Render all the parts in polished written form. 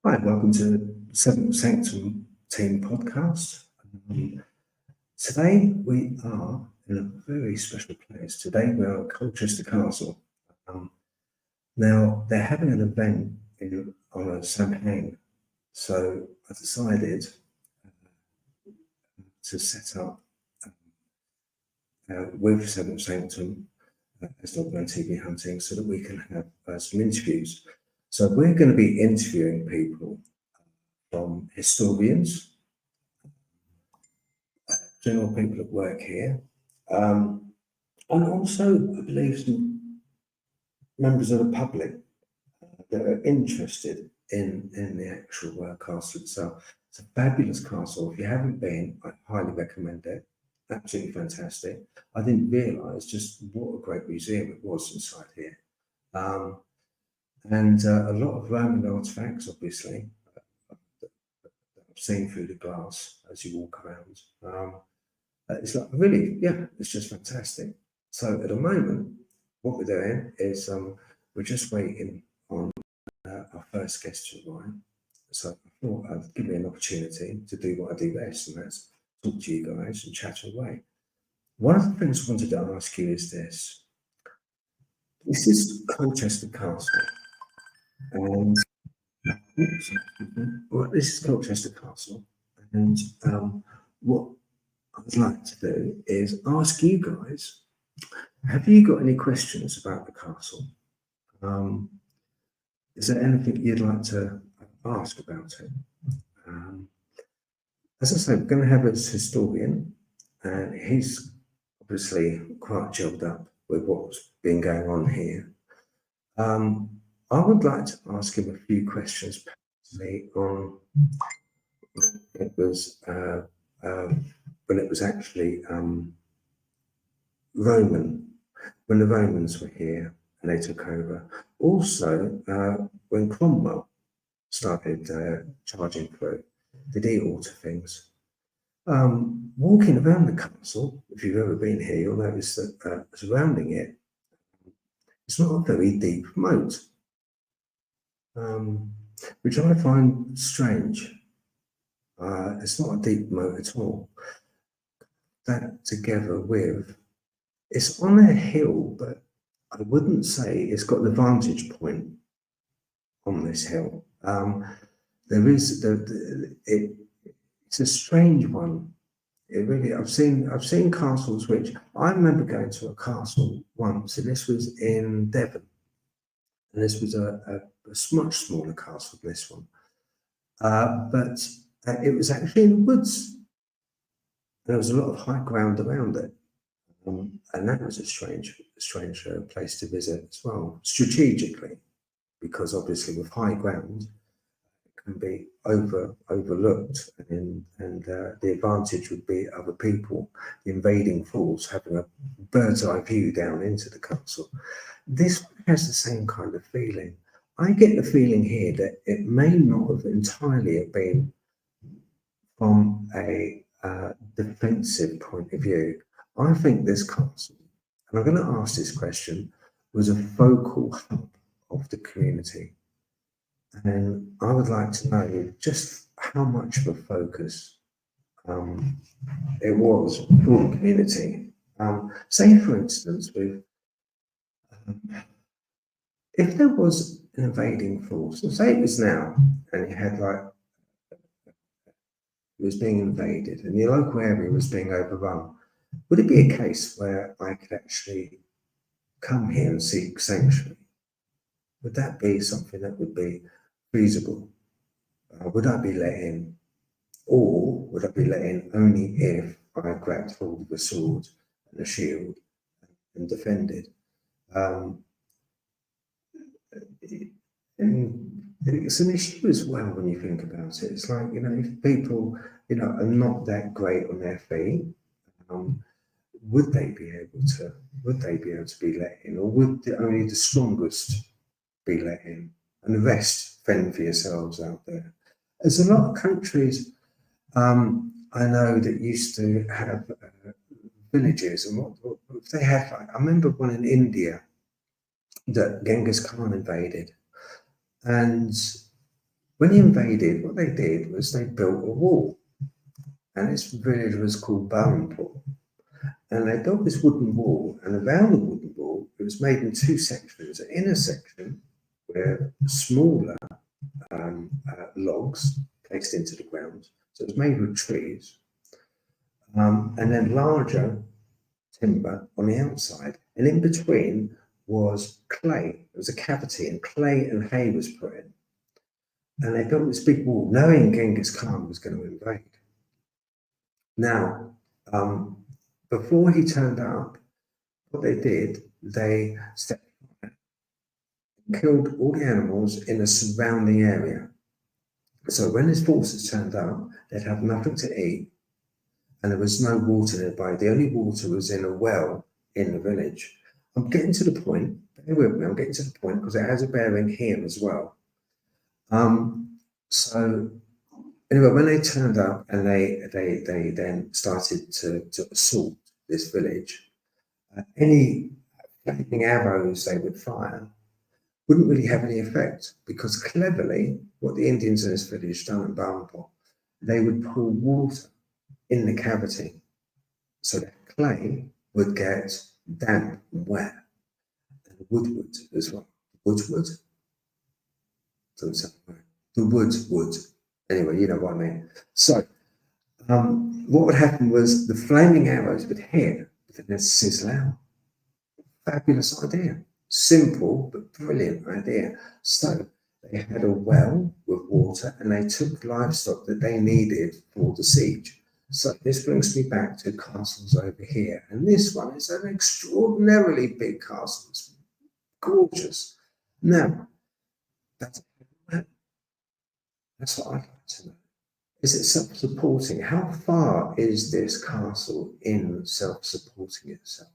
Hi, welcome to Seventh Sanctum Team Podcast. Today we are in a very special place. Today we are at Colchester Castle. Now they're having an event on a Samhain, so I decided to set up with Seventh Sanctum as Dog Man TV Hunting so that we can have some interviews. So we're going to be interviewing people from historians, general people that work here, and also, I believe, some members of the public that are interested in the actual castle itself. It's a fabulous castle. If you haven't been, I highly recommend it. Absolutely fantastic. I didn't realise just what a great museum it was inside here. And a lot of Roman artifacts, obviously, that I've seen through the glass as you walk around. It's like really, yeah, it's just fantastic. So at the moment, what we're doing is we're just waiting on our first guest to arrive. So I thought I'd give me an opportunity to do what I do best, and that's talk to you guys and chat away. One of the things I wanted to ask you is this. This is Colchester Castle, and this is Colchester Castle, and what I'd like to do is ask you guys, have you got any questions about the castle? Is there anything you'd like to ask about it? As I say, we're going to have a historian, and he's obviously quite gelled up with what's been going on here. I would like to ask him a few questions personally on when it was actually Roman, when the Romans were here and they took over. Also, when Cromwell started charging through, did he alter things? Walking around the castle, if you've ever been here, you'll notice that surrounding it, it's not a very deep moat, which I find strange. It's not a deep moat at all. That together with, it's on a hill, but I wouldn't say it's got the vantage point on this hill. There is it's a strange one. It really, I've seen castles which I remember going to a castle once, and this was in Devon, and this was a much smaller castle than this one, but it was actually in the woods. There was a lot of high ground around it, and that was a strange place to visit as well, strategically, because obviously with high ground, it can be overlooked, and the advantage would be other people, the invading force, having a bird's eye view down into the castle. This has the same kind of feeling. I get the feeling here that it may not have entirely been from a defensive point of view. I think this castle, and I'm going to ask this question, was a focal hub of the community. And I would like to know just how much of a focus it was for the community. Say, for instance, with if there was an invading force, and say it was now, and you had like it was being invaded and the local area was being overrun, would it be a case where I could actually come here and seek sanctuary? Would that be something that would be feasible? Would I be let in? Or would I be let in only if I grabbed hold of a sword and a shield and defended? And it's an issue as well when you think about it. It's like, if people, are not that great on their feet, would they be able to be let in, or would only the strongest be let in, and the rest fend for yourselves out there? There's a lot of countries I know that used to have villages, and what they had, like, I remember one in India that Genghis Khan invaded, and When he invaded, what they did was they built a wall, and this village was called Ballanport. And they built this wooden wall, and around the wooden wall, it was made in two sections. An inner section where smaller logs placed into the ground, so it was made with trees, and then larger timber on the outside, and in between was clay. There was a cavity, and clay and hay was put in. And they built this big wall, knowing Genghis Khan was going to invade. Now, before he turned up, what they did, they killed all the animals in the surrounding area. So when his forces turned up, they'd have nothing to eat, and there was no water nearby. The only water was in a well in the village. I'm getting to the point, bear with me, I'm getting to the point because it has a bearing here as well. So anyway, when they turned up and they then started to assault this village, any flaming arrows they would fire wouldn't really have any effect, because cleverly, what the Indians in this village done in Ballanport, they would pour water in the cavity so that clay would get damp and wet, and the wood as well. Wood? Doesn't sound right. The wood. Anyway, you know what I mean. So, what would happen was the flaming arrows would hit, but then they'd sizzle out. Fabulous idea. Simple but brilliant idea. So they had a well with water, and they took livestock that they needed for the siege. So this brings me back to castles over here, and this one is an extraordinarily big castle. It's gorgeous. Now, that's what I'd like to know. Is it self-supporting? How far is this castle in self-supporting itself?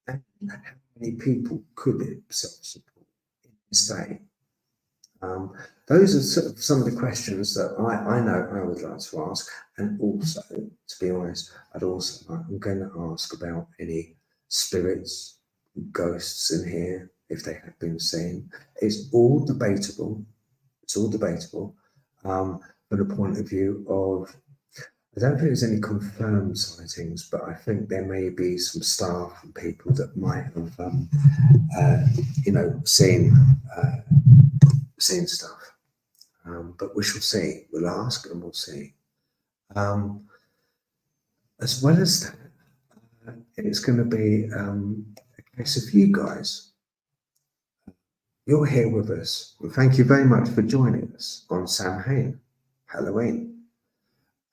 And how many people could it self-support in this day? Those are sort of some of the questions that I know I would like to ask. And also, to be honest, I'm going to ask about any spirits, ghosts in here, if they have been seen. It's all debatable. From the point of view of, I don't think there's any confirmed sightings, but I think there may be some staff and people that might have, seen stuff. But we shall see. We'll ask and we'll see. As well as that, it's going to be a case of you guys. You're here with us. And thank you very much for joining us on Samhain, Halloween.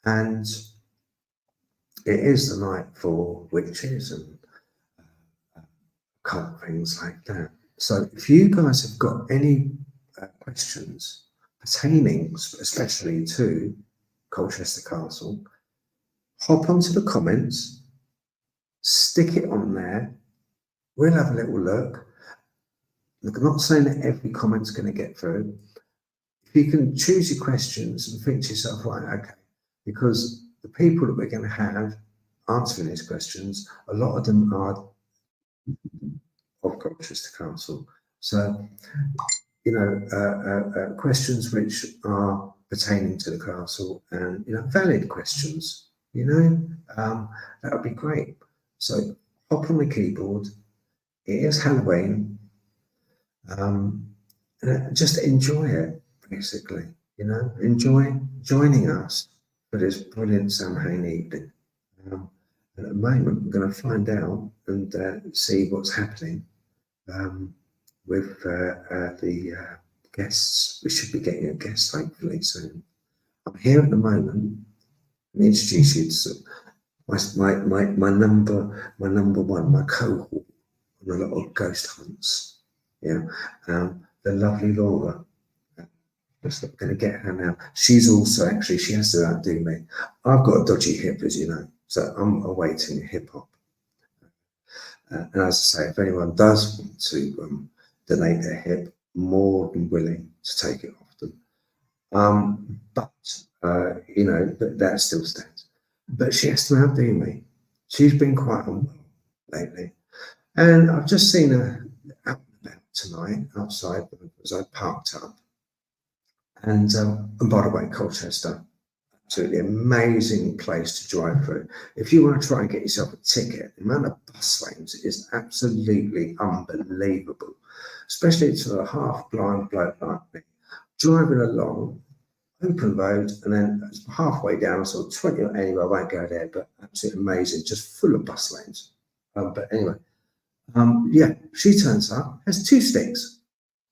And it is the night for witches and occult things like that. So if you guys have got any questions pertaining especially to Colchester Castle, hop onto the comments, stick it on there. We'll have a little look. Look, I'm not saying that every comment's going to get through. If you can choose your questions and think to yourself, right, okay, because the people that we're going to have answering these questions, a lot of them are of Colchester Castle. So, questions which are pertaining to the castle and, valid questions, that would be great. So hop on the keyboard. It is Halloween. Just enjoy it, basically, enjoy joining us for this brilliant Samhain evening. At the moment, we're going to find out and see what's happening with the guests. We should be getting a guest hopefully soon. I'm here at the moment. Let me introduce you to my number one, my cohort on a lot of ghost hunts. Yeah, the lovely Laura. Just not going to get her now. She's also she has to outdo me. I've got a dodgy hip, as you know, so I'm awaiting hip hop. And as I say, if anyone does want to donate their hip, more than willing to take it off them. But that still stands. But she has to outdo me. She's been quite unwell lately, and I've just seen her out and about tonight outside as I parked up, And by the way, Colchester, absolutely amazing place to drive through. If you want to try and get yourself a ticket, the amount of bus lanes is absolutely unbelievable, especially to a half-blind bloke like me. Driving along, open road, and then halfway down, so 20, anyway, I won't go there, but absolutely amazing, just full of bus lanes. But anyway, yeah, she turns up, has 2 sticks.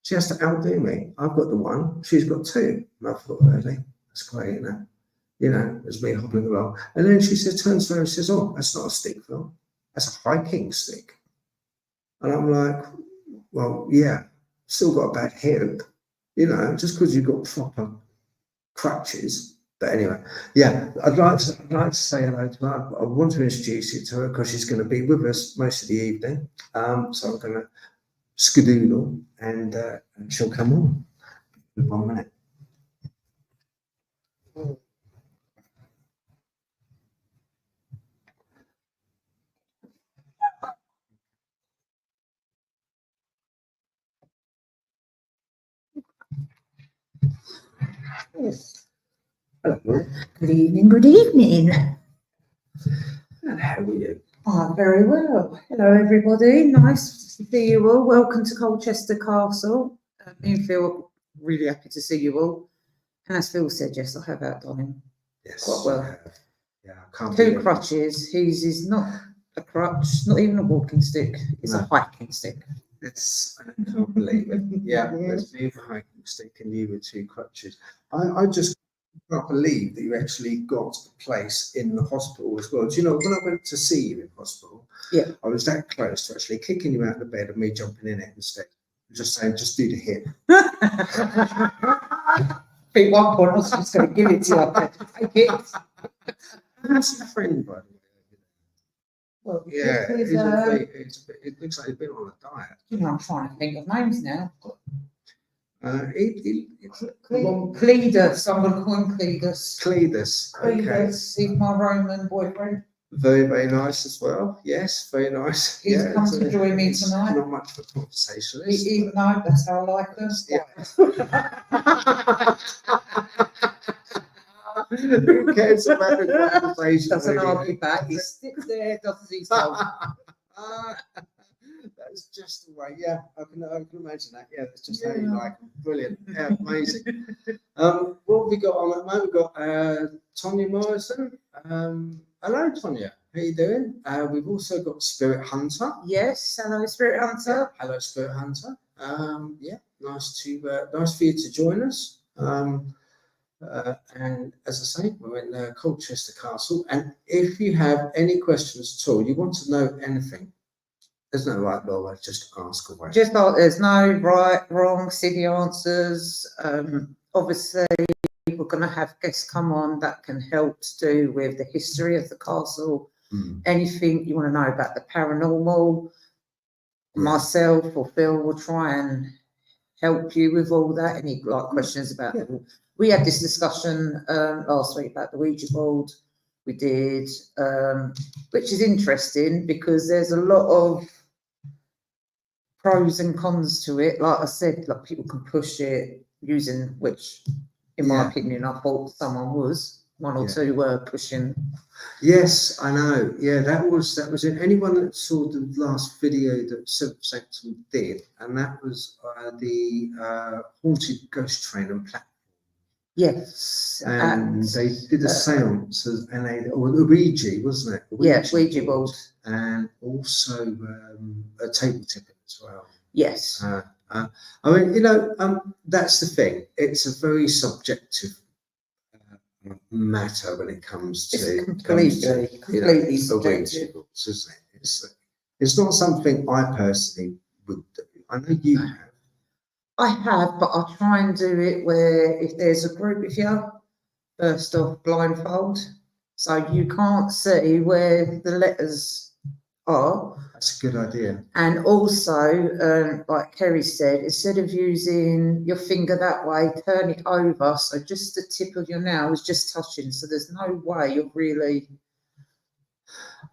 She has to outdo me. I've got the one, she's got 2. And I thought, really, that's great, isn't it? You know, as me hobbling along. And then she says, turns around and says, oh, that's not a stick, Phil. That's a hiking stick. And I'm like, well, yeah, still got a bad hip, you know, just because you've got proper crutches. But anyway, yeah, I'd like to say hello to her. I want to introduce you to her because she's going to be with us most of the evening. So I'm going to skedoodle and she'll come on in 1 minute. Yes. Hello. Good evening, good evening. And how are you? Oh, very well. Hello, everybody. Nice to see you all. Welcome to Colchester Castle. Me and Phil, really happy to see you all. And as Phil said, yes, I have outdone him. Yes. Quite well. Yeah, I can't 2 believe it. crutches. His is not a crutch, not even a walking stick. It's No. a hiking stick. It's, I can't believe it. Yeah, there's me with a hiking stick and you with 2 crutches. I just can't believe that you actually got a place in the hospital as well. Do you know, when I went to see you in hospital, Yeah. I was that close to actually kicking you out of the bed and me jumping in it instead. Just saying, just do the hip. At one point, I was just going to give it to you. I said, take it. That's a friend, by the way. Well, Yeah, it looks like he's been on a diet. you know, I'm trying to think of names now. Cletus, I'm going to call him Cletus. Cletus. Okay. Cletus, he's my Roman boyfriend. Very, very nice as well. Yes, very nice. He's yeah, come to join me it's tonight. Not much for conversationalist. No, that's how I like them. Yeah. Who cares about the conversation? Doesn't really? argue back. He sits there, does as he's told. That's just the way. Yeah, I can imagine that. Yeah, that's just how you like them. Brilliant. Yeah, amazing. What have we got on at the moment? We've got Tonya Morrison. Hello, Tonya. How you doing? We've also got Spirit Hunter. Yes, hello, Spirit Hunter. Hello, Spirit Hunter. Yeah, nice for you to join us. And as I say, we're in Colchester Castle. And if you have any questions at all, you want to know anything, there's no right or wrong, just ask away. Just like there's no right, wrong, silly answers. Obviously, we're going to have guests come on that can help to do with the history of the castle. Anything you want to know about the paranormal, myself or Phil will try and help you with all that. Any questions about it. We had this discussion last week about the Ouija board. We did, which is interesting because there's a lot of pros and cons to it. Like I said, like people can push it using, which in my opinion, I thought someone was. 1 or 2 were pushing. Yes, I know. Yeah, that was it. Anyone that saw the last video that Seventh Sanctum did, and that was the haunted ghost train and platform. Yes, and they did a seance and or the Ouija, wasn't it? Ouija board, and also a table tipping as well. Yes. I mean, you know, that's the thing. It's a very subjective matter when it comes to it's completely subjective, isn't it? It's not something I personally would do. I know you have. I have, but I try and do it where if there's a group of you, first off, blindfold, so you can't see where the letters are. That's a good idea. And also, like Kerry said, instead of using your finger that way, turn it over, so just the tip of your nail is just touching, so there's no way you're really...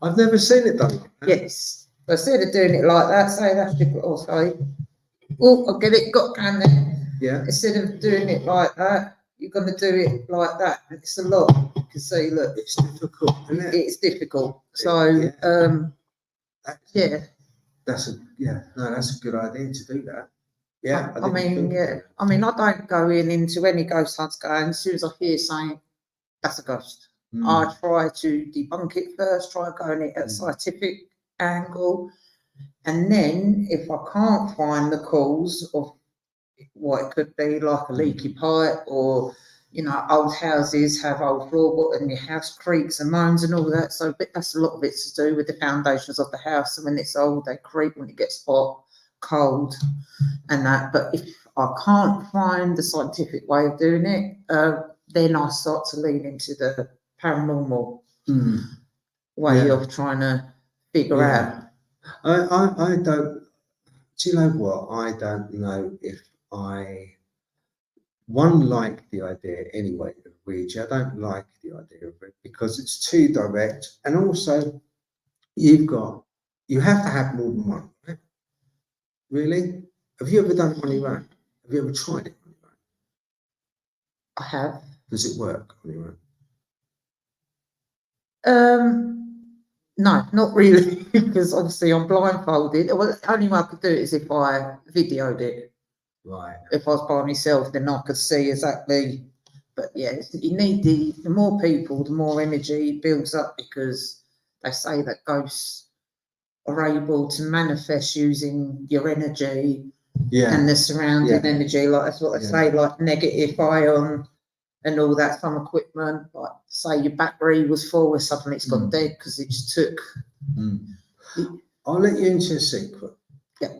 I've never seen it done like that. Yes. So instead of doing it like that, say that's different, or say, oh, I'll get it, got down there. Yeah. Instead of doing it like that, you're going to do it like that. It's a lot. You can see, look, It's difficult, isn't it? it's difficult. So, yeah. That's a good idea to do that. Yeah, I mean, I don't go into any ghost hunts going, as soon as I hear something, that's a ghost. I try to debunk it first, try going it at a scientific angle. And then if I can't find the cause of what it could be, like a leaky pipe, or, you know, old houses have old floorboards and your house creaks and moans and all that. So that's a lot of it to do with the foundations of the house. And when it's old, they creak when it gets hot, cold, and that. But if I can't find the scientific way of doing it, then I start to lean into the paranormal way of trying to figure out. I don't. Do you know what? I don't know if I like the idea anyway of Ouija. I don't like the idea of it because it's too direct, and also you have to have more than one. Right? Really? Have you ever done it on your own? Have you ever tried it on your own? I have. Does it work on your own? No, not really, because obviously I'm blindfolded. Well, the only way I could do it is if I videoed it. Right. If I was by myself, then I could see exactly. But yeah, you need the more people, the more energy builds up, because they say that ghosts are able to manifest using your energy and the surrounding energy. Like that's what they say, like negative ion and all that, some equipment, like say your battery was full and suddenly it's gone dead because it just took. I'll let you into a secret. Yeah.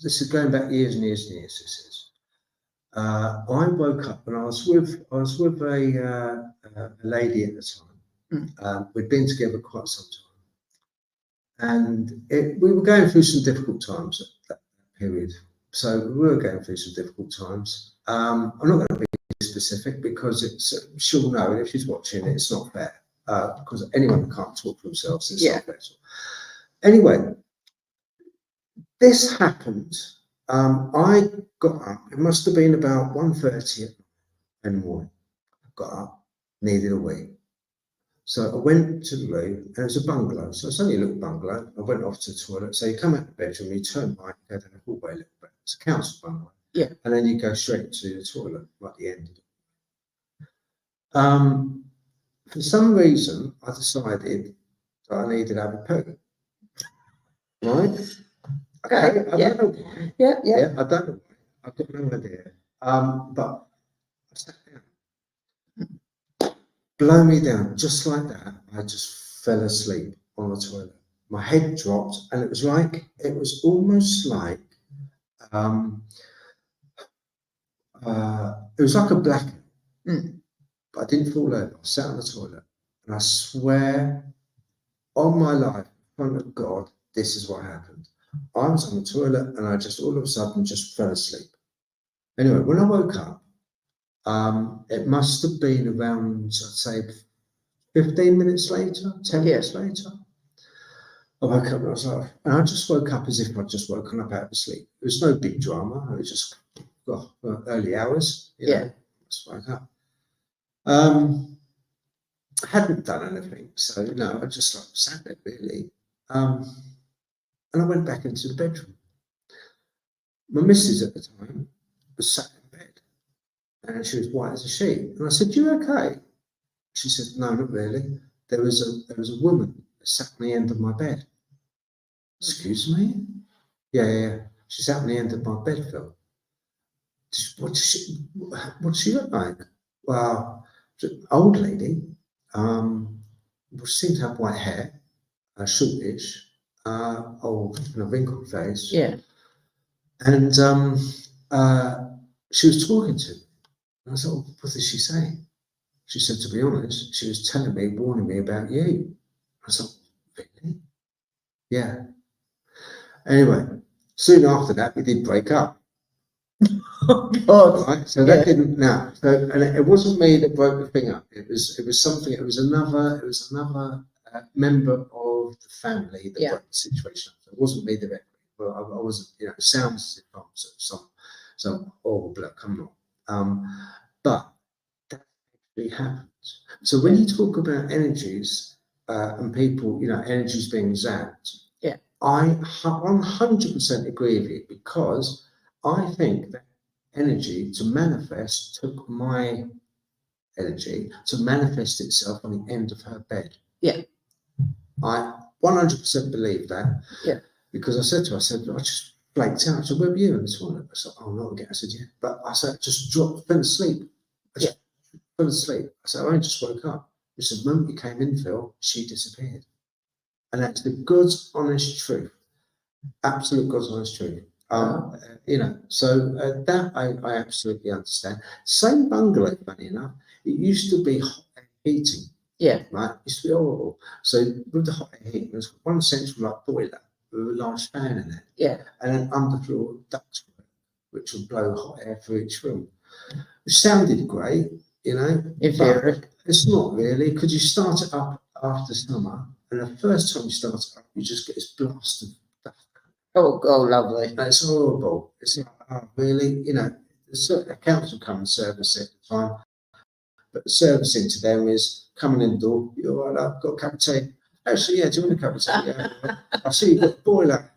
This is going back years and years and years. This is. I woke up and I was with a lady at the time. We'd been together quite some time, and we were going through some difficult times at that period. So we were going through some difficult times. I'm not going to be specific because she'll know, and if she's watching it, it's not fair because anyone can't talk for themselves. It's not fair. Anyway, this happened. I got up. It must have been about 1:30 in the morning. I got up, needed a wee. So I went to the loo, and it was a bungalow. So it's only a little bungalow. I went off to the toilet. So you come out of the bedroom, you turn right, go down the hallway a little bit. It's a council bungalow. Yeah. And then you go straight to the toilet right at the end. For some reason, I decided that I needed to have a poo. Right? Okay. I don't know why. Yeah. I don't know why. I've got no idea. But I sat down. Blow me down, just like that. I just fell asleep on the toilet. My head dropped, and it was almost like it was like a blackout. But I didn't fall over. I sat on the toilet, and I swear on my life, in front of God, this is what happened. I was on the toilet, and I just all of a sudden just fell asleep. Anyway, when I woke up, it must have been around, I'd say, 15 minutes later, 10 minutes later. I woke up and I just woke up as if I'd just woken up out of sleep. It was no big drama. It was just early hours. You know, just woke up. I hadn't done anything, so I just sat there really. And I went back into the bedroom. My missus at the time was sat in bed, and she was white as a sheet. And I said, "You okay?" She said, "No, not really. There was a woman that sat on the end of my bed." Excuse me? Yeah. She sat on the end of my bed, Phil. What does she look like? Well, old lady. Seemed to have white hair, shortish, old and a wrinkled face. Yeah. And she was talking to me. And I thought, what did she say? She said, to be honest, she was telling me, warning me about you. I thought, really? Yeah. Anyway, soon after that, we did break up. Oh, God. Right? So that didn't. Now, and it wasn't me that broke the thing up. It was something. It was another member of the family that broke the situation up. So it wasn't me directly. Well, I wasn't. It sounds as if I'm some some horrible bloke, I'm not. But that actually happens. So when you talk about energies and people, energies being zapped, Yeah. I 100% agree with you, because I think that energy to manifest took my energy to manifest itself on the end of her bed. Yeah. I 100% believe that. Yeah. Because I said to her, I just flaked out. I said, where were you this morning? I said, oh, not again. I said, yeah. But I said, just fell asleep. I just fell asleep. I said, I only just woke up. He said, the moment you came in, Phil, she disappeared. And that's the God's honest truth. Absolute God's honest truth. So that I absolutely understand. Same bungalow, funny enough, it used to be hot air heating. Yeah. Right? It used to be horrible. So with the hot air heating, there's one central boiler with a large fan in it. Yeah. And an underfloor ductwork, which would blow hot air through each room. It sounded great, In theory. it's not really, because you start it up after summer, and the first time you start it up, you just get this blast of dust. Oh, lovely. And it's horrible. It's like, oh, really? The council come and service it at the time, but the servicing to them is coming in the door. You're all right, I've got a cup of tea. Actually, yeah, do you want a cup of tea? Yeah. I see you've got the boiler.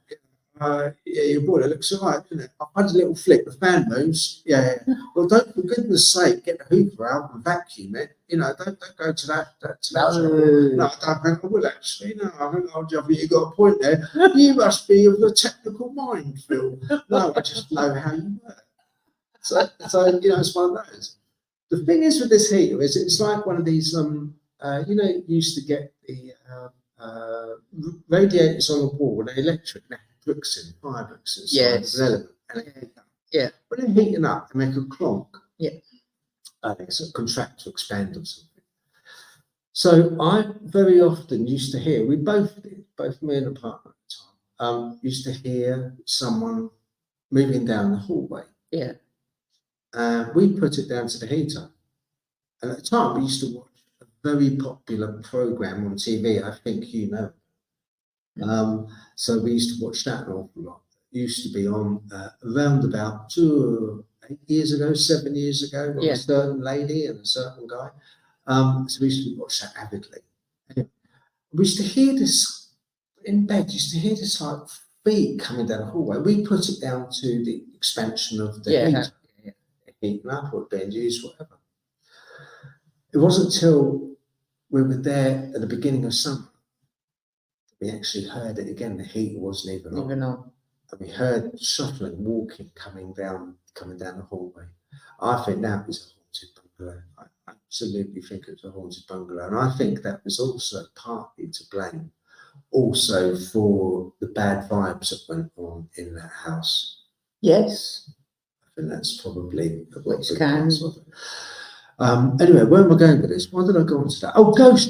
Yeah, your boiler looks all right, doesn't it? I've had a little flick, the fan moves. Yeah. Well, don't, for goodness sake, get the hoover out and vacuum it. Don't go to that. No, I don't think I will, actually. No, I think you've got a point there. You must be of the technical mind, Phil. No, I just know how you work. So it's one of those. The thing is with this heater is it's like one of these, you used to get the radiators on the wall, they're electric, they have bricks in, fire bricks inside. Yes. An element, and they heat up. Yeah. When they're heating up, they make a clonk. Yeah. They sort of contract to expand or something. So I very often used to hear, we both did, both me and the partner at the time, used to hear someone moving down the hallway. Yeah. We put it down to the heater. And at the time, we used to watch a very popular program on TV. I think you know. So we used to watch that an awful lot. It used to be on around about 7 years ago, with a certain lady and a certain guy. So we used to watch that avidly. Anyway, we used to hear this in bed. Used to hear this like feet coming down the hallway. We put it down to the expansion of the heat. Heating up or being used, whatever. It wasn't until we were there at the beginning of summer that we actually heard it again. The heat wasn't even on. And we heard shuffling, walking, coming down the hallway. I think that was a haunted bungalow. I absolutely think it was a haunted bungalow. And I think that was also partly to blame also for the bad vibes that went on in that house. Yes. And that's probably a Which can. Anyway, where am I going with this? Why did I go on to that? Oh, ghosts.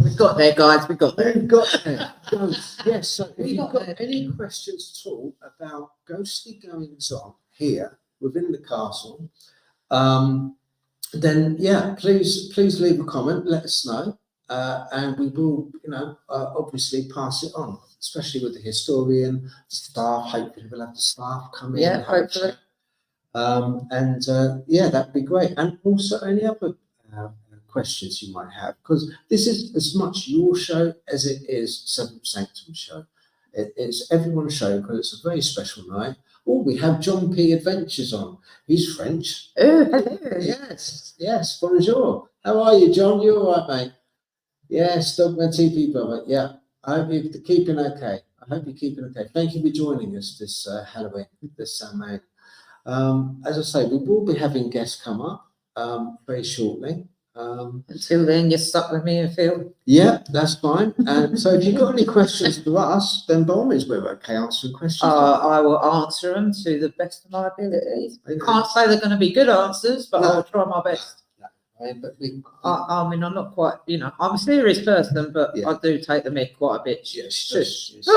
We got there, guys. We got there. We've got there. Ghosts. Yes. So if you've got any questions at all about ghostly goings on here within the castle, then please leave a comment. Let us know, and we will, obviously pass it on. Especially with the historian, the staff. Hopefully, we'll have the staff come in. Yeah, hopefully. That'd be great. And also, any other questions you might have, because this is as much your show as it is Seventh Sanctum show. It's everyone's show because it's a very special night. Oh, we have John P. Adventures on. He's French. Oh, hello. Yes. Bonjour. How are you, John? You all right, mate? Yes, Dogman TP brother. Yeah. I hope you're keeping okay. Thank you for joining us this Halloween, this Samhain. As I say, we will be having guests come up very shortly. Until then, you're stuck with me and Phil. Yeah, that's fine. And so if you've got any questions for us, then by all means, we're okay answering questions. I will answer them to the best of my abilities. Can't say they're going to be good answers, but I'll try my best. But I mean, I'm not quite, I'm a serious person, but I do take the mick quite a bit. Yes, she does.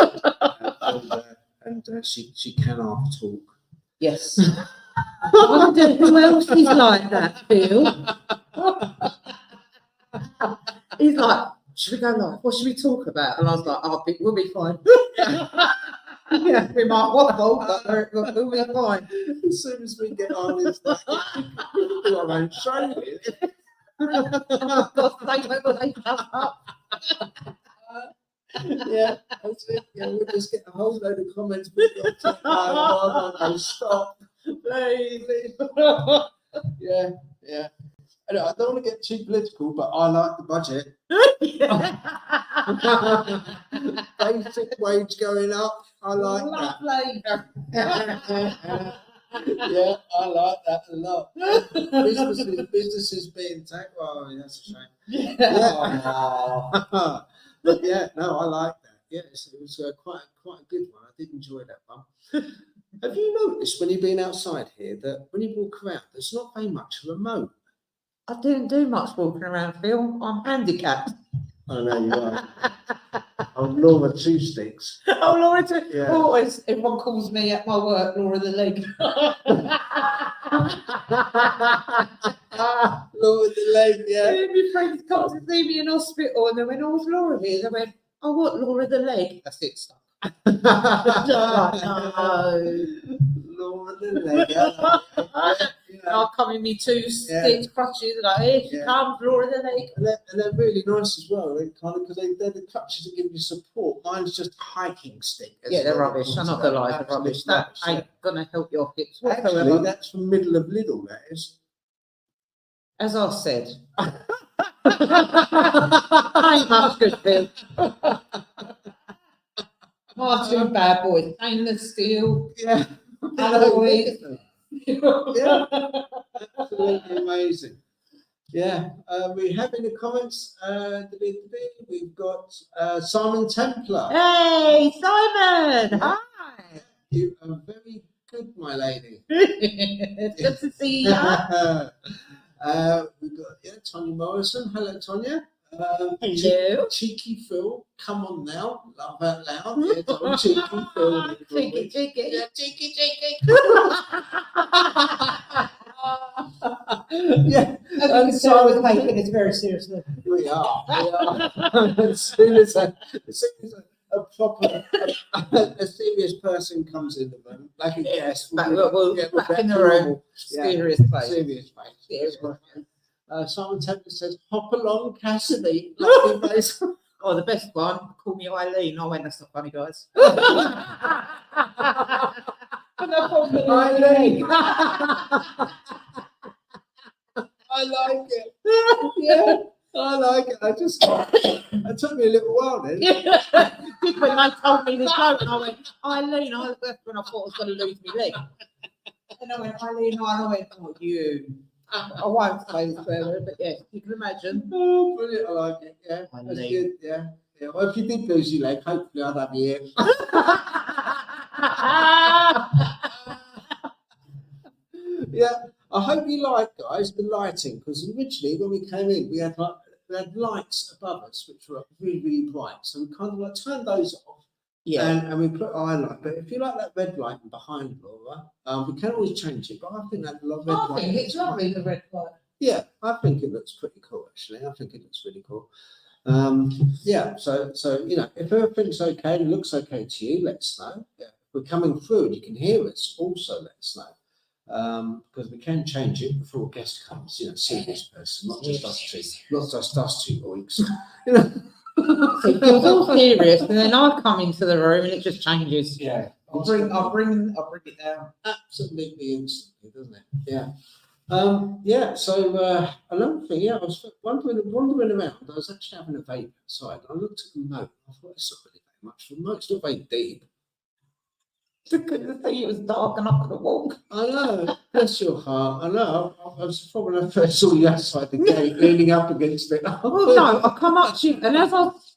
And she can half talk. Yes. I wonder who else is like that, Phil. He's like, should we go live? What should we talk about? And I was like, we'll be fine. Yeah, we might waffle, but we'll be fine. As soon as we get on, it's like, we do our own show, really. God, they come up. Yeah, that's it. Yeah, we'll just get a whole load of comments. We've got to no, stop. Please. Yeah, yeah. I don't want to get too political, but I like the budget. Basic wage going up. I like Lovely. that. Yeah, I like that a lot. Businesses being taxed. Oh, that's a shame. Yeah. But yeah, no, I like that. Yes, it was quite a good one. I did enjoy that one. Have you noticed when you've been outside here that when you walk around, there's not very much of a moat? I didn't do much walking around, Phil. I'm handicapped. I know you are. I'm Laura Two Sticks. Oh, Laura, Yeah. always everyone calls me at my work Laura the Leg. Laura the Leg, yeah. My friends come to see me in hospital and they went, "Oh, is Laura here?" They went, "Oh, what, Laura the Leg?" That's it, stuff. No. Laura the Leg, yeah. I'll come in me two stitch crutches and like, "Here she comes, Laura the Leg." And they're really nice as well, kind of, because they're the crutches that give you support. Mine's just hiking stick. Yeah, they're rubbish. I'm not gonna lie, they're rubbish. That ain't gonna help your hips whatsoever. Actually, that's from middle of Lidl, that is. As I said. Ain't much good, Phil. My two bad boys, stainless steel. Yeah. Alloy. Yeah. Absolutely amazing. Yeah. We have in the comments, we've got Simon Templar. Hey, Simon! Hi! You are very good, my lady. It's good to see you. We've got Tonya Morrison. Hello, Tonya. Hello. Cheeky Phil, come on now, laugh out loud. Yeah, Cheeky Phil. Cheeky. Yeah, cheeky. Yeah, And so we're taking this very seriously. we are. As soon as a proper, a serious person comes in the room, like a guest, Back in the room. Serious place. Serious face. Serious. Simon Templar says, "Hop along, Cassidy." Lovely face. Oh, the best one. Call me Eileen. I went, "That's not funny, guys." Eileen. I like it. Yeah, I like it. It took me a little while then. When they told me the joke, and I went, "Eileen." That's when I thought I was going to lose my leg. And I went, "Eileen," and I went, "Oh, you." I won't say this further, but yeah, you can imagine. Oh, brilliant. I like it. Yeah, Eileen. that's good. Yeah. Well, if you did lose your leg, hopefully I'd have you here. Yeah, I hope you like, guys, the lighting, because originally when we came in, we had lights above us which were really, really bright. So we kind of like turned those off. Yeah. And we put highlight. But if you like that red light behind Laura, we can always change it. But I think that red light. I think it's lovely, the red light. Yeah, I think it looks pretty cool. Actually, I think it looks really cool. Yeah. So if everything's okay and looks okay to you, let us know. Yeah. If we're coming through and you can hear us, also let us know. Because we can change it before a guest comes. Serious person, not just us two weeks. So it feels all serious, and then I come into the room and it just changes. Yeah. I'll bring it down. Absolutely instantly, doesn't it? Yeah. So another thing, I was wandering around. I was actually having a vape outside. I looked at the moat. I thought it's not really that much for the moat. It's not very deep. Because it was dark and I couldn't walk. I know. Bless your heart. I know. I was probably when I first saw you outside the gate, leaning up against it. Well, no, I come up to you, and as I was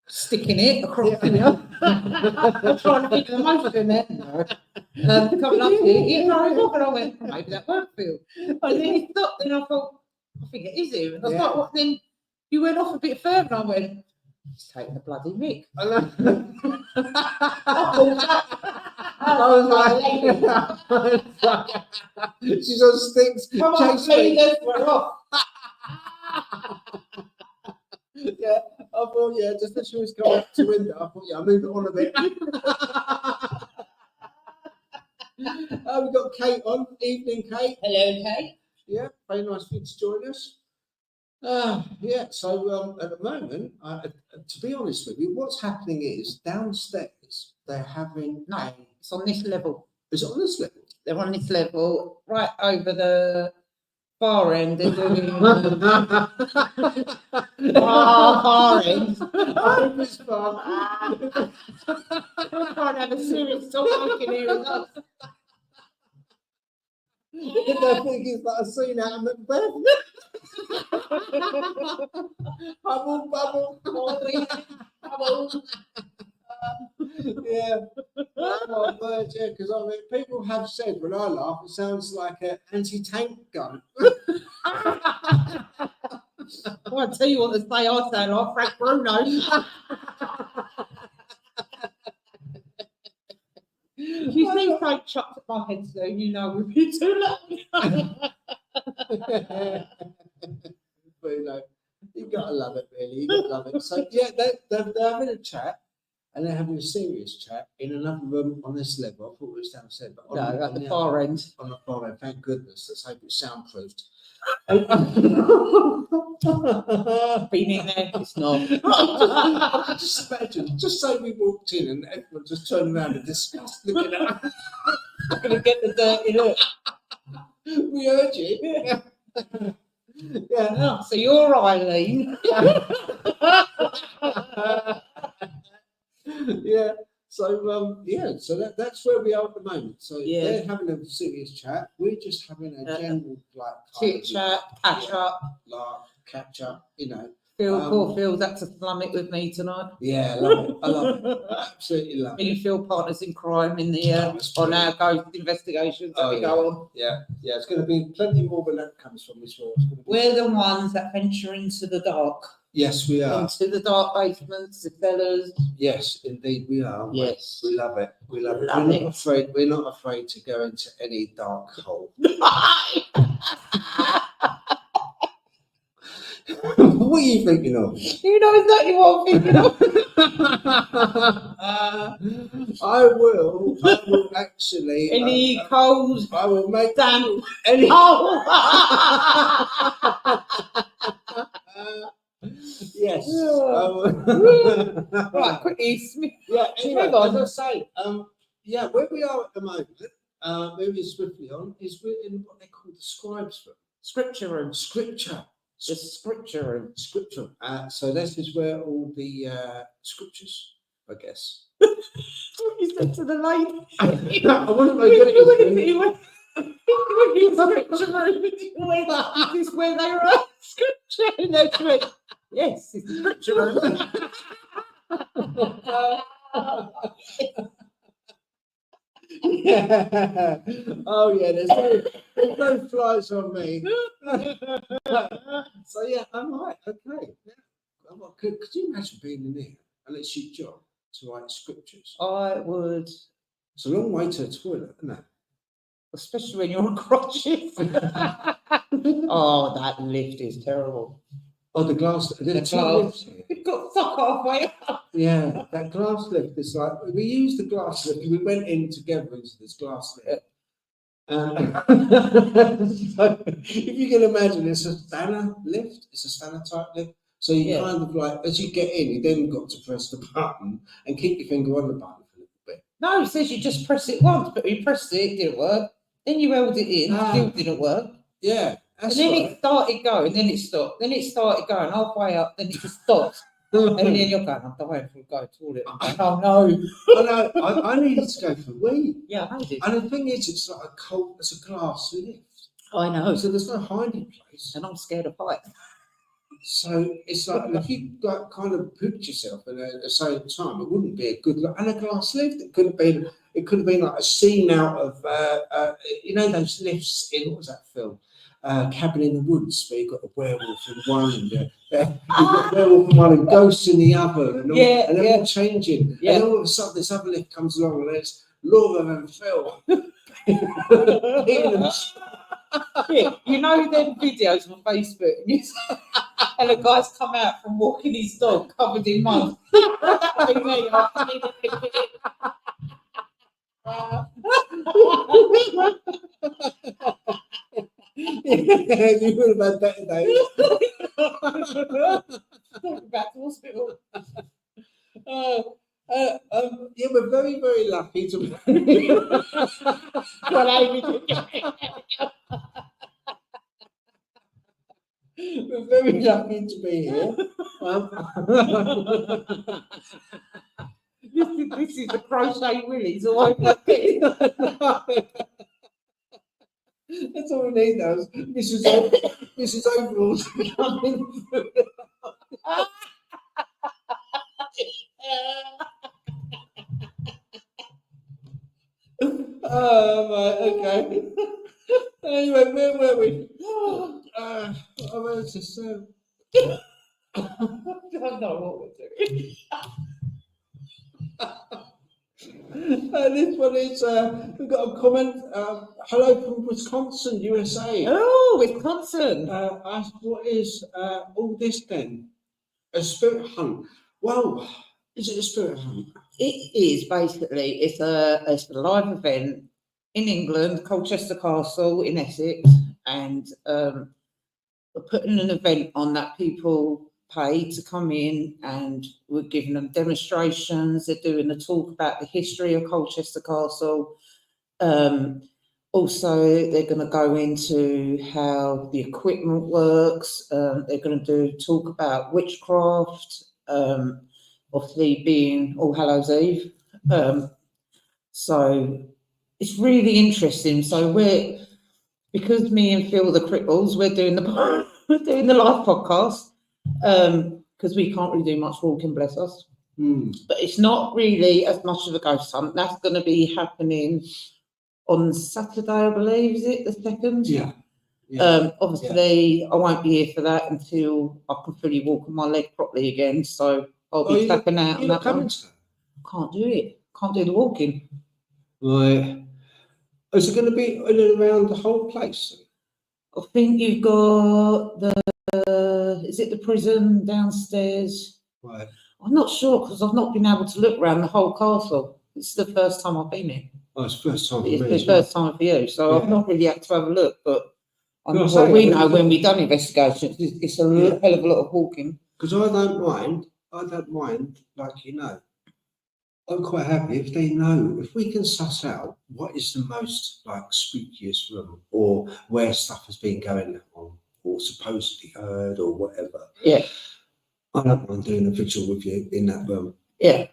sticking it across the I'm trying to think of the motion there. No. Coming up to you, and I went, maybe that won't feel. And then he stopped, and I thought, I think it is here. And I thought, what? Then you went off a bit further, and I went, he's taking the bloody mick. I know. I was like, she's on sticks. Come on, please, we're off. Yeah, thought, yeah, just as she was coming up to the window, I thought, yeah, I'll move it on a bit. We've got Kate on. Evening, Kate. Hello, Kate. Yeah, very nice for you to join us. Yeah, so at the moment, to be honest with you, what's happening is downstairs they're having No, it's on this level. Is it on this level? They're on this level, right over the far end. They're doing far end. Oh, it's fun. I can't have a serious talk in here with us. They're thinking that I've seen out of Macbeth. Bubble, bubble, bubble. Yeah. Oh, but yeah, because I mean, people have said when I laugh, it sounds like an anti-tank gun. Well, I'll tell you what, the say I sound like Frank Bruno. If you see Frank chucked at my head, so you know we'll be too loud. But you know, you gotta love it, really. You gotta love it. So yeah, they're having a chat, and they're having a serious chat in another room on this level. I thought it was downstairs, but No, at the far end. On the far end, thank goodness. Let's hope it's soundproofed. Been in there, it's not. I could just imagine, just say we walked in and everyone just turned around and discussed looking at us. I'm going to get the dirty look. We heard you. Yeah. Oh, so you're Eileen. Yeah. So yeah, so that's where we are at the moment. So Yeah. they're having a serious chat. We're just having a general like Chit chat, catch up. laugh, catch up, you know. Phil, poor Phil's had to slum it with me tonight. Yeah, I love it. I love it. Absolutely love it. Me and Phil partners in crime in the on our ghost investigations that we go on. Yeah, yeah. It's going to be plenty more where that comes from as well. It's gonna be... We're the ones that venture into the dark. Yes, we are. Into the dark basements, the cellars. Yes, indeed, we are. Yes. We love it. We love it. Love We're it. not afraid. We're not afraid to go into any dark hole. What are you thinking of? You know exactly what I'm thinking of. I will actually. Any cold, I will make damp. any. Oh! Yes. Right, quickly. Yeah. Anyway, Move on. as I say, yeah, where we are at the moment, moving swiftly on, is we're in what they call the scribes room. Scripture room. Scripture. The scripture room. Scripture. So this is where all the scriptures, I guess. What you said to the lady? I wasn't very good at this. This is where they write scripture in their script. Yes, it's scripture room. Yeah. Oh yeah, there's no flies on me. So yeah, I'm right. Okay. Yeah. Could you imagine being in here and it's your job to write scriptures? I would, It's a long way to the toilet, isn't it? especially when you're on crutches. Oh, that lift is terrible. Oh, the glass. The two glass. lifts here. It got stuck halfway up. Yeah, that glass lift is like we used the glass lift. We went in together into this glass lift. So if you can imagine, it's a Stana lift. It's a Stana type lift. So you kind of like as you get in, you then got to press the button and keep your finger on the button for a little bit. No, it says you just press it once, but you pressed it, it didn't work. Then you held it in, still didn't work. Yeah, that's and then right. it started going, then it stopped. Then it started going halfway up, then it just stopped. And then you're going, I'm dying to go toilet. I'm going, oh no. I know. I needed to go for a wee. Yeah, I did. And the thing is, it's like it's a glass lift. I know. So there's no hiding place. And I'm scared of heights. So it's like if you like kind of pooped yourself at the same time, it wouldn't be a good look. And a glass lift, it could have been like a scene out of you know those lifts in what was that film? Cabin in the Woods, where you've got the werewolf in one and you've got the werewolf in one and ghosts in the other, and all, and they're all changing. And all of a sudden this other lift comes along and it's Laura and Phil. Yeah, you know them videos on Facebook. And the guy's come out from walking his dog covered in mud. That'd be me. I'll need a picture. You would have had better days. Back to hospital. Yeah, we're very, very lucky to be. Well, Amy, We're very lucky to be here. this is the crochet willies all over again. That's all we need, those. Mrs. Overalls coming through. Oh, right, okay. Anyway, where were we? I was just I don't know what we're doing. this one is, we've got a comment. Hello from Wisconsin, USA. Oh, Wisconsin. Asked, what is all this then? A spirit hunt. Well, is it a spirit hunt? It is basically, it's a live event in England, Colchester Castle in Essex, and we're putting an event on that people pay to come in, and we're giving them demonstrations. They're doing a talk about the history of Colchester Castle. Also, they're going to go into how the equipment works. They're going to talk about witchcraft, obviously being All Hallows Eve. So it's really interesting. So because me and Phil the Cripples, we're doing the live podcast, because we can't really do much walking, bless us. But it's not really as much of a ghost hunt. That's going to be happening on Saturday, I believe. Is it the 2nd? Yeah. Obviously, I won't be here for that until I can fully walk on my leg properly again. So I'll be tapping out on that one. Can't do it. Can't do the walking. Right. Is it going to be in and around the whole place? I think you've got is it the prison downstairs? Right. I'm not sure because I've not been able to look around the whole castle. It's the first time I've been here. Oh, it's the first time for It's me. the first time for you, so I've not really had to have a look. But No, we know when we've done investigations, it's a hell of a lot of walking. Because I don't mind, like, you know, I'm quite happy if they know, if we can suss out what is the most, like, spookiest room, or where stuff has been going on, or supposedly heard, or whatever. Yeah. I don't mind doing a vigil with you in that room. Yeah.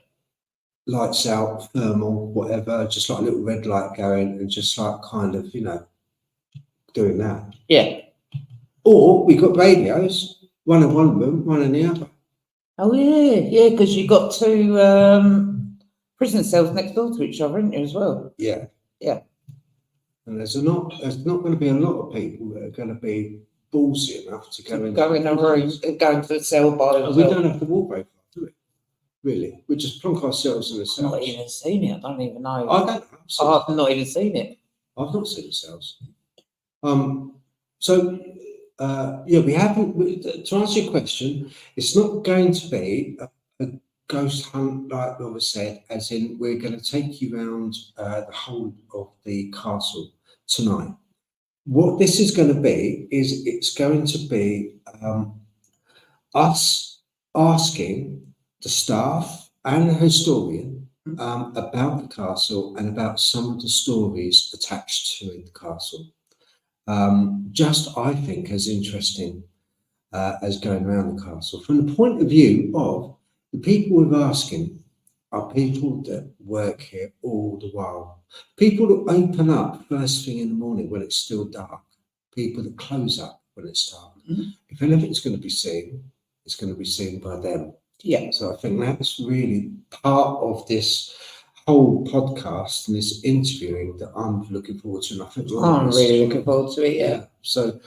Lights out, thermal, whatever, just like a little red light going, and just like kind of, you know, doing that. Yeah. Or we got radios, one in one room, one in the other. Oh yeah, because you got two prison cells next door to each other, isn't there, as well? Yeah. Yeah. And there's not going to be a lot of people that are going to be ballsy enough to go in a room and go into the cell by themselves. We don't have to walk very far, do we? Really, we just plonk ourselves in the I've cells. not even seen it. I don't even know. I don't know. I've not even seen it. I've not seen the cells. So we haven't. To answer your question, it's not going to be a ghost hunt like what was said, as in we're going to take you around the whole of the castle tonight. What this is going to be is it's going to be us asking the staff and the historian about the castle and about some of the stories attached to the castle. Just, I think, as interesting as going around the castle. From the point of view of the people we're asking are people that work here all the while. People that open up first thing in the morning when it's still dark. People that close up when it's dark. If anything's going to be seen, it's going to be seen by them. Yeah. So I think that's really part of this whole podcast and this interviewing that I'm looking forward to. And I think I'm really looking forward to it. Yeah. So,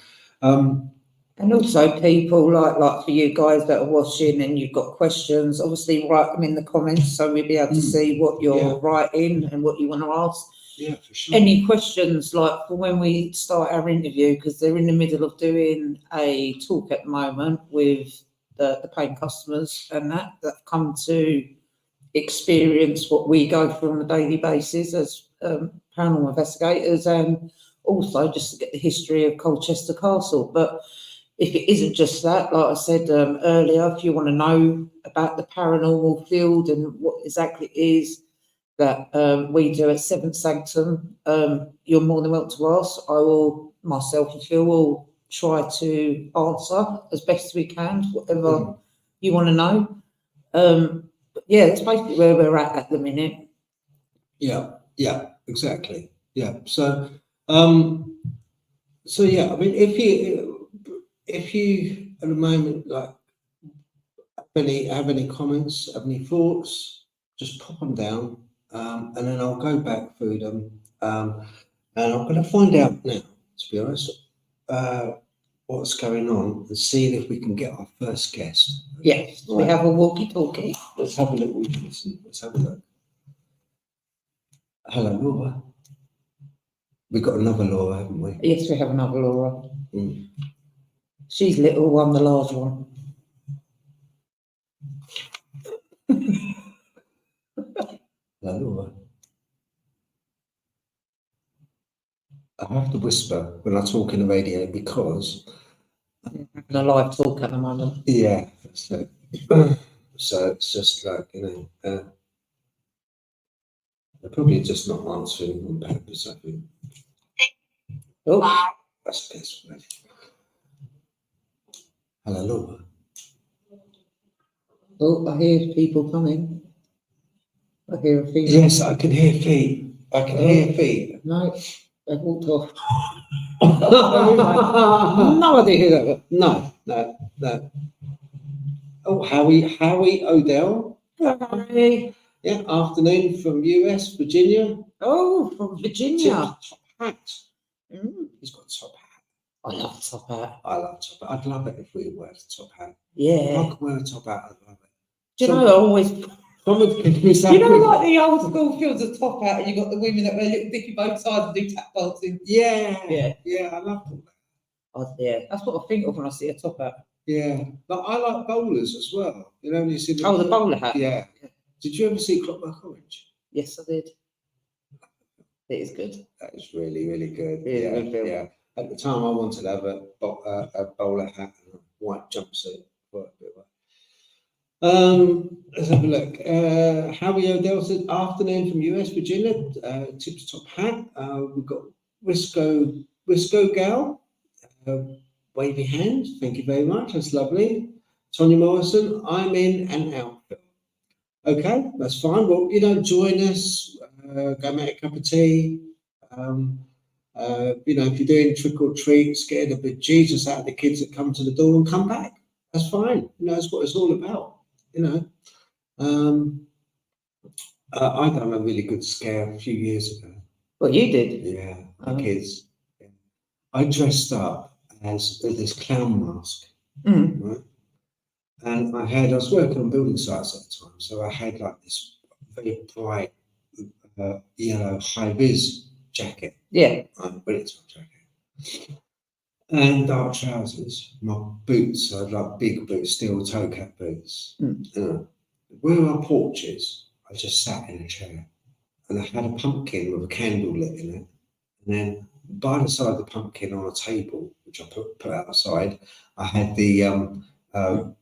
and also people like for you guys that are watching and you've got questions, obviously write them in the comments so we'll be able to see what you're writing and what you want to ask. Yeah, for sure. Any questions like for when we start our interview, because they're in the middle of doing a talk at the moment with the paying customers and that come to experience what we go through on a daily basis as paranormal investigators, and also just to get the history of Colchester Castle. But if it isn't just that, like I said earlier, if you want to know about the paranormal field and what exactly it is that we do at Seventh Sanctum, you're more than welcome to ask. I will, myself and Phil will try to answer as best we can, whatever you want to know. But yeah, that's basically where we're at the minute. Yeah, exactly. Yeah. So, yeah, I mean, if you at the moment like have any comments, have any thoughts, just pop them down, and then I'll go back through them. And I'm going to find out now, to be honest, what's going on and seeing if we can get our first guest. Yes, we have a walkie-talkie. Let's have a little listen. Let's have a look. Hello, Laura. We've got another Laura, haven't we? Yes, we have another Laura. Mm. She's little, I'm the large one. Hello, Laura. I have to whisper when I talk in the radio because Having a live talk at the moment. yeah, so it's just like, you know, they're probably just not answering on purpose, I think. Oh, That's best. Hello, Laura. oh, I hear people coming. I hear a female. Yes, I can hear feet. I can hear feet. No, they've walked off. No idea who that was. No. Oh, Howie Odell. Hey. Yeah, afternoon from US, Virginia. Oh, from Virginia. Top hat. Mm. He's got a top hat. I love top hat. I love top hat. I'd love it if we wear a top hat. If Yeah. I could wear a top hat, I'd love it. Do you know, I always. Someone can do You know, like the old school fields of top hat, and you got the women that wear little dicky bow ties and do tap dancing. Yeah, Yeah. I love all that. Oh, yeah, that's what I think of when I see a top hat. Yeah, but I like bowlers as well. You know, when you see Oh, the bowler hat. Yeah. Did you ever see Clockwork Orange? Yes, I did. It is good. That is really, really good. Yeah, Yeah. At the time, I wanted to have a bowler hat and a white jumpsuit. Let's have a look. Howie Odell said, afternoon from US, Virginia. Tip to top hat. We've got Wisco Gal. Wavy hand. Thank you very much. That's lovely. Tonya Morrison, I'm in and out. Okay, that's fine. Well, you know, join us. Go make a cup of tea. You know, if you're doing trick or treats, get a bit Jesus out of the kids that come to the door and come back. That's fine. You know, that's what it's all about. You know, I done a really good scare a few years ago. Well, you did. Yeah, the kids. I dressed up as this clown mask, right? And I was working on building sites at the time, so I had like this very bright yellow high-vis jacket. Yeah. Winter jacket. And dark trousers. My boots, I had like big boots, steel toe cap boots. Where my porch is, I just sat in a chair. And I had a pumpkin with a candle lit in it. And then by the side of the pumpkin on a table, which I put outside, I had the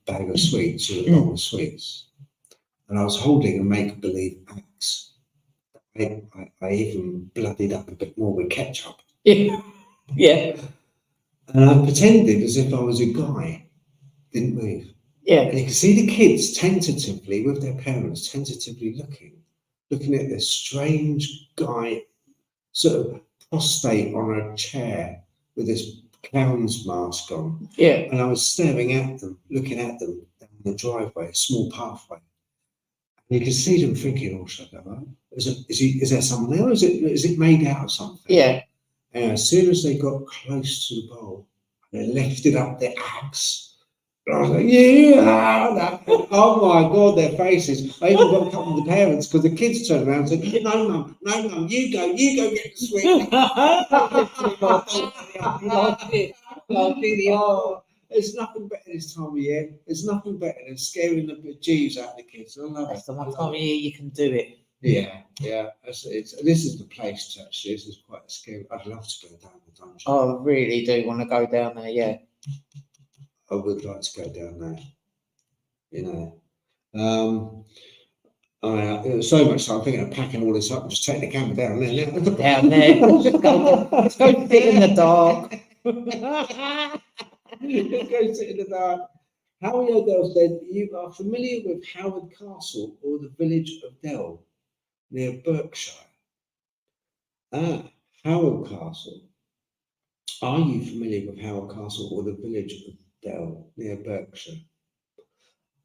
bag of sweets, or a bowl of sweets. And I was holding a make-believe axe. I even bloodied up a bit more with ketchup. Yeah. Yeah. And I pretended as if I was a guy, didn't move. Yeah. And you can see the kids tentatively, with their parents, tentatively looking at this strange guy, sort of prostrate on a chair with this clown's mask on. Yeah. And I was staring at them, looking at them down the driveway, a small pathway. And you can see them thinking, oh, shut up. Is there someone there? Or is it made out of something? Yeah. And as soon as they got close to the bowl, they lifted up their axe I was like, yeah. Oh my God, their faces. I even got a couple of the parents because the kids turned around and said, no, mum, you go get the sweet. Oh, there's nothing better this time of year. There's nothing better than scaring the bejesus out of the kids. I love That's it. the one time of year you can do it. Yeah. This is the place to actually. This is quite scary. I'd love to go down the dungeon. I really do want to go down there, yeah. I would like to go down there. You know. It was so much time. I'm thinking of packing all this up and just take the camera down there. Down there. Let's go sit in the dark. Let's go sit in the dark. Howie O'Dell said, you are familiar with Howard Castle or the village of Dell near Berkshire? Ah, Howard Castle. Are you familiar with Howard Castle or the village of Dell near Berkshire?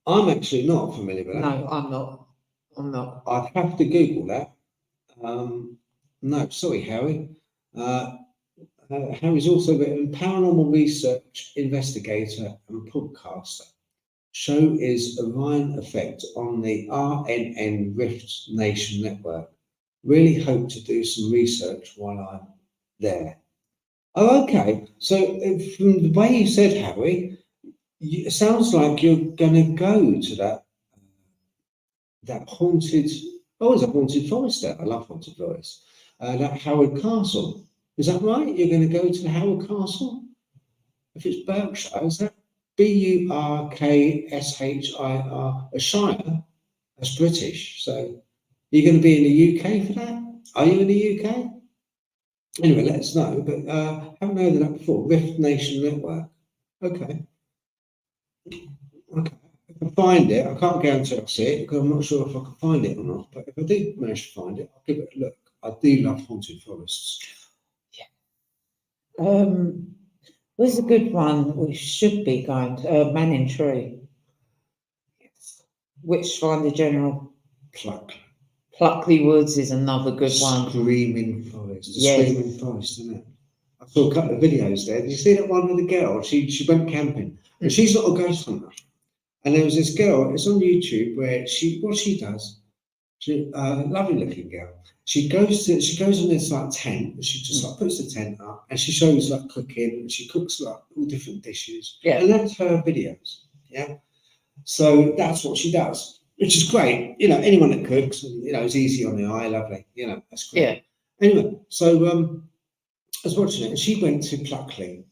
I'm actually not familiar with that. No, I'm not. I'd have to Google that. No, sorry, Harry. Harry's also a paranormal research investigator and podcaster. Show is Orion Effect on the RNN Rift Nation Network. Really hope to do some research while I'm there. Oh, okay. So from the way you said, Harry, it sounds like you're going to go to that haunted. Oh, it's a haunted forest there. I love haunted forests. That Howard Castle. Is that right? You're going to go to the Howard Castle? If it's Berkshire, is that Burkshire? A shire? That's British. So you're going to be in the UK for that? Are you in the UK? Anyway, let us know. But I haven't heard of that before. Rift Nation Network. Okay. If I find it, I can't guarantee I'll see it because I'm not sure if I can find it or not. But if I do manage to find it, I'll give it a look. I do love haunted forests. There's a good one we should be going to, Manning Tree. Yes. Which find the general? Pluckley Woods is another good one. Screaming forest. Yes. Screaming forest, isn't it? I saw a couple of videos there. Did you see that one with the girl? She went camping. And she's not a ghost hunter. And there was this girl, it's on YouTube, where what she does, lovely looking girl. She goes in this like tent, and she just like puts the tent up and she shows like cooking, and she cooks like all different dishes. Yeah. And that's her videos. Yeah. So that's what she does, which is great. You know, anyone that cooks, it's easy on the eye, lovely. That's great. Yeah. Anyway, so I was watching it and she went to Pluckley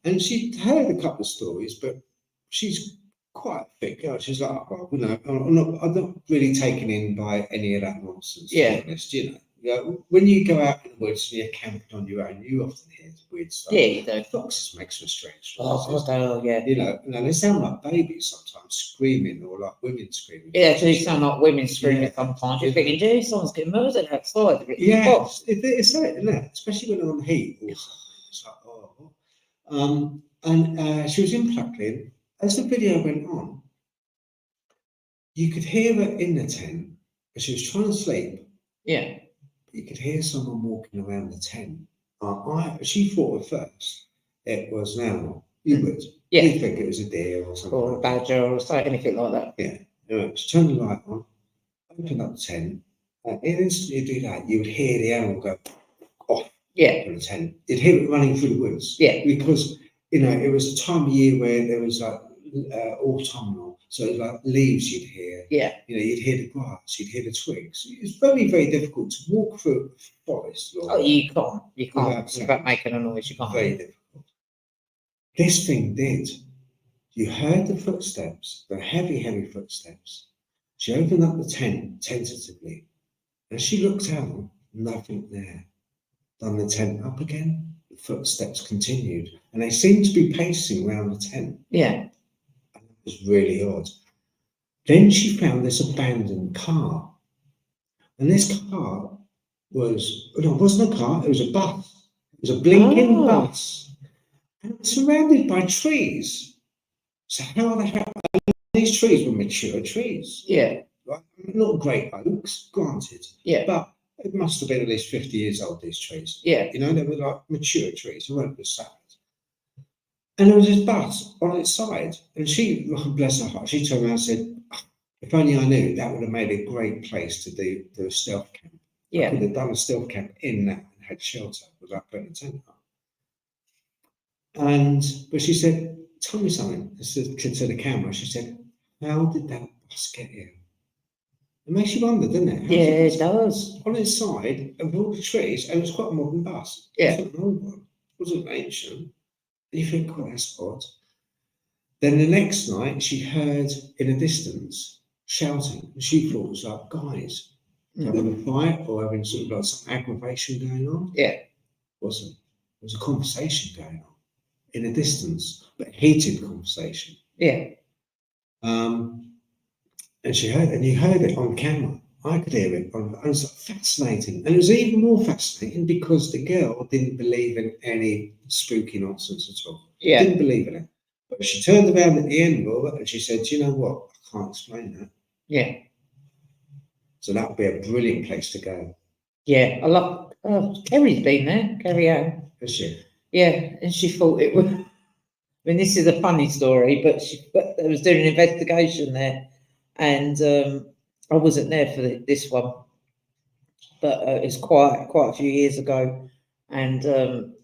and she'd heard a couple of stories, but she's quite a thick girl. She's like, I'm not really taken in by any of that nonsense. Yeah. To be honest, when you go out in the woods and you're camping on your own, you often hear weird stuff. Yeah, you do. Foxes make some strange Oh, noises. God, yeah. They sound like babies sometimes screaming, or like women screaming. Yeah, they sound like women screaming Yeah. sometimes. You're thinking, gee, someone's getting murdered outside. Yeah, it's like, isn't it? Especially when they're on heat or something. It's like, oh. And she was in Pluckley. As the video went on, you could hear her in the tent, and she was trying to sleep. Yeah. You could hear someone walking around the tent. She thought at first it was an animal. You would. Yeah. You'd think it was a deer or something. Or a badger or something, anything like that. Yeah. Anyway, she turned the light on, opened up the tent, and instantly do that, you would hear the animal go off from the tent. You'd hear it running through the woods. Yeah. Because, it was a time of year where there was like autumnal, so like leaves you'd hear. Yeah. You'd hear the grass, you'd hear the twigs. It's very, very difficult to walk through a forest. Oh, you can't. Yeah. Without making a noise, you can't. Very difficult. This thing did. You heard the footsteps, the heavy, heavy footsteps. She opened up the tent tentatively. As she looked out, nothing there. Done the tent up again, the footsteps continued, and they seemed to be pacing round the tent. Yeah. And it was really odd. Then she found this abandoned car. And this car it wasn't a car, it was a bus. It was a blinking bus. And it was surrounded by trees. So how the hell? These trees were mature trees. Yeah. Right? Not great oaks, granted. Yeah. But it must have been at least 50 years old, these trees. Yeah. They were like mature trees. They weren't just salads. And there was this bus on its side, and she, bless her heart, she turned around and said, if only I knew, that would have made a great place to do a stealth camp. I could have done a stealth camp in that and had shelter without putting a tent up. But she said, tell me something, to the camera, she said, how did that bus get here? It makes you wonder, doesn't it? Yeah, it does. On its side of all the trees, and it was quite a modern bus. Yeah. It wasn't an old one. It wasn't ancient. And you think, oh, that's odd. Then the next night, she heard in a distance shouting. And she thought it was like guys having a fight or having sort of like some aggravation going on. Yeah. It wasn't. There was a conversation going on in a distance, but a heated conversation. Yeah. And she heard, and you heard it on camera. I could hear it. And it was fascinating. And it was even more fascinating because the girl didn't believe in any spooky nonsense at all. Yeah. Didn't believe in it. But she turned around at the end, Laura, and she said, do you know what? I can't explain that. Yeah. So that would be a brilliant place to go. Yeah. I love, Kerry's been there, Kerry Ann. Is she? Yeah. And she thought it was, I mean, this is a funny story, but they was doing an investigation there. And I wasn't there for this one, but it's quite a few years ago. And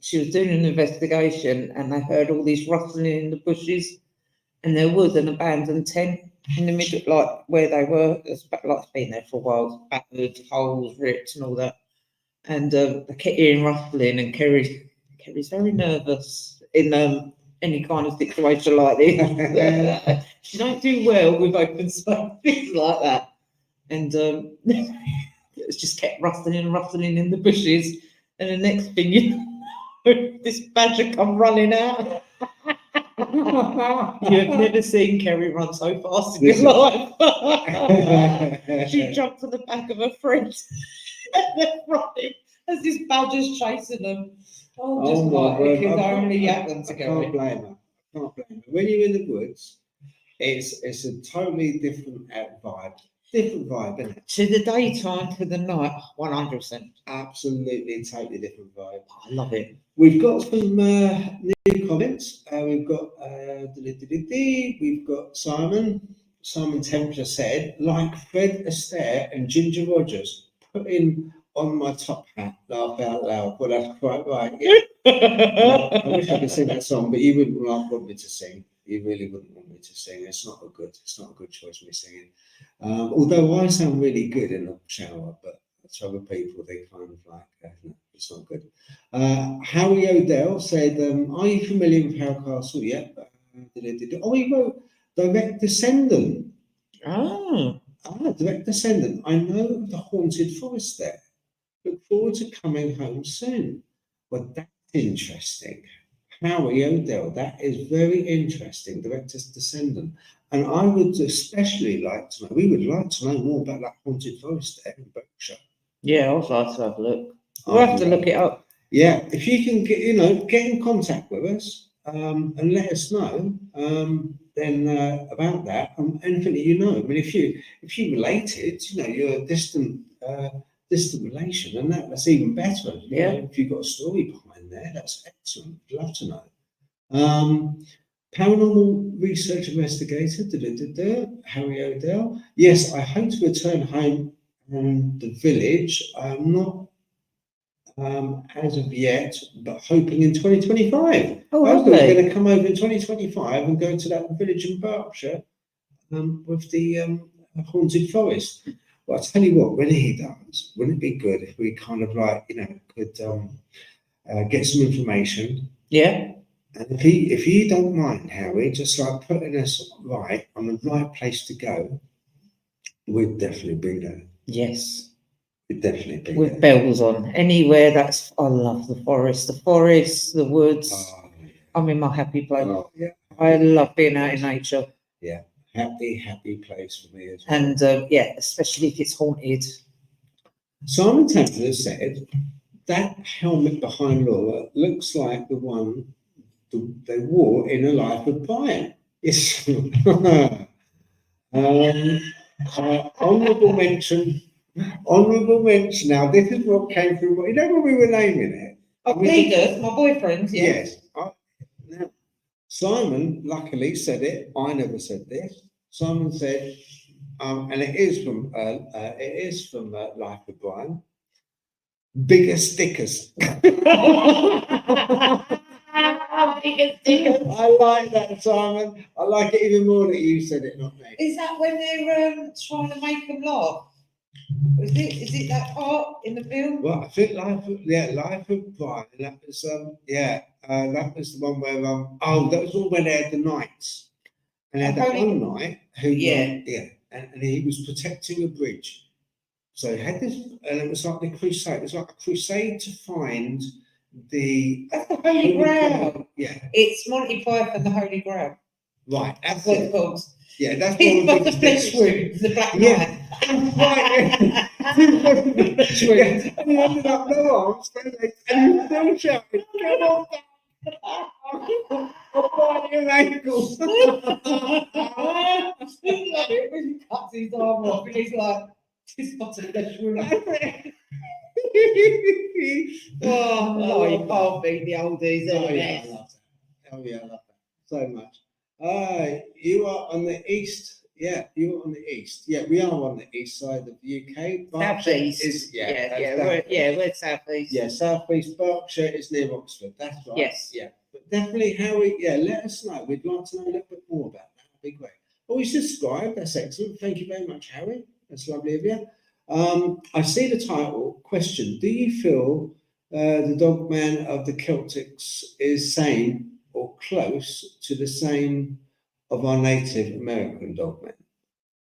she was doing an investigation, and they heard all this rustling in the bushes, and there was an abandoned tent in the middle, like where they were. It's been there for a while, battered, holes ripped, and all that. And they kept hearing rustling, and Kerry's very nervous in any kind of situation like this. She don't do well with open spaces like that. And it's just kept rustling in the bushes. And the next thing you know, this badger come running out. You've never seen Kerry run so fast in your life. She jumped on the back of her friend and they're running as this badger's chasing them. Oh, just like it could only happen to Kerry. I can't blame her. I can't blame her. When you're in the woods, it's a totally different vibe. Different vibe, isn't it? To the daytime, to the night, 100%. Absolutely, totally different vibe. I love it. We've got some new comments. We've got Simon Templar said, like Fred Astaire and Ginger Rogers, putting on my top hat, laugh out loud. Well, that's quite right. Yeah. I wish I could sing that song, but you wouldn't want me to sing. You really wouldn't want me to sing. It's not a good choice me singing. Although I sound really good in the shower, but to other people they kind of like, no, it's not good. Harry O'Dell said, are you familiar with Harrow Castle? Yeah. Oh, he wrote Direct Descendant. Direct Descendant. I know of the haunted forest there. Look forward to coming home soon. Well, that's interesting. Harry O'Dell, that is very interesting. Direct Descendant. And I would especially like to know, we would like to know more about that haunted forest there in Berkshire. Yeah, I'd like to have a look. We'll have to look it up. Yeah, if you can get in contact with us and let us know then about that and anything that you know. I mean, if you related, you're a distant relation, and that's even better. You know, if you've got a story behind there, that's excellent. I'd love to know. Paranormal research investigator, Harry O'Dell. Yes, I hope to return home and the village. I'm not as of yet, but hoping in 2025. Oh, I'm lovely. going to come over in 2025 and go to that village in Berkshire with the haunted forest. Well, I tell you what, when he does, wouldn't it be good if we kind of like, could get some information? Yeah. And if you don't mind, Harry, just like putting us right on the right place to go, we'd definitely be there. Yes. We'd definitely be with there. bells on. Anywhere I love the forest, the woods. Oh, yeah. I'm in my happy place. Oh, yeah. I love being out in nature. Yeah. Happy place for me as well. And especially if it's haunted. Simon Templar said that helmet behind Laura looks like the one they wore in A Life of Brian. It's honourable mention. Now, this is what came through. When we were naming it. Oh, Peter, my boyfriend. Yeah. Yes. Simon luckily said it. I never said this. Simon said, and it is from Life of Brian. Bigger stickers. I like that, Simon. I like it even more that you said it, not me. Is that when they're trying to make them laugh? Is it that part in the film? Well, I think Life of Brian. That was that was the one where that was all when they had the knights, and they had that one knight who and he was protecting a bridge. So he had this, and it was like the crusade. It was like a crusade to find the Holy Grail. Yeah, It's Monty Python, the Holy Grail. Right, That's what it's called. Yeah, that's He's one got of the flesh wound, the black knight. Right. Yeah. And he ended up no arms, no legs, and he still shouting, "Come on, I'll bite your ankles." He cuts his arm off and he's like, "This got a flesh wound." Oh, you can't beat the oldies, Oh yeah, I love that. Oh yeah, I love that so much. You are on the east. Yeah, you're on the east. Yeah, we are on the east side of the UK. South East. We're South East. Yeah, South East Berkshire is near Oxford. That's right. Yes. Yeah, but definitely, Harry. Yeah, let us know. We'd like to know a little bit more about that. That'd be great. Always subscribe. That's excellent. Thank you very much, Harry. That's lovely of you. I see the title. Question: do you feel the Dogman of the Celtics is same or close to the same of our Native American Dogman?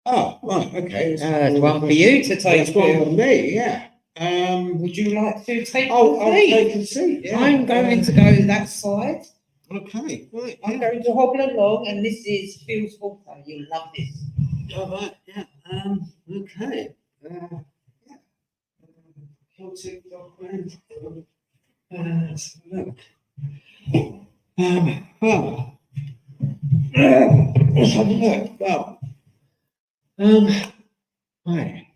Oh, right, okay. That's one for you to take. That's one for me, yeah. Would you like to take I'll a seat? take a seat, yeah. I'm going to go that side. Okay, right. I'm going to hobble along, and this is Phil's Water. You'll love this. All right, yeah. Okay. Yeah. Celtic Dogman. Let's have a look. Let's have a look. Well, right.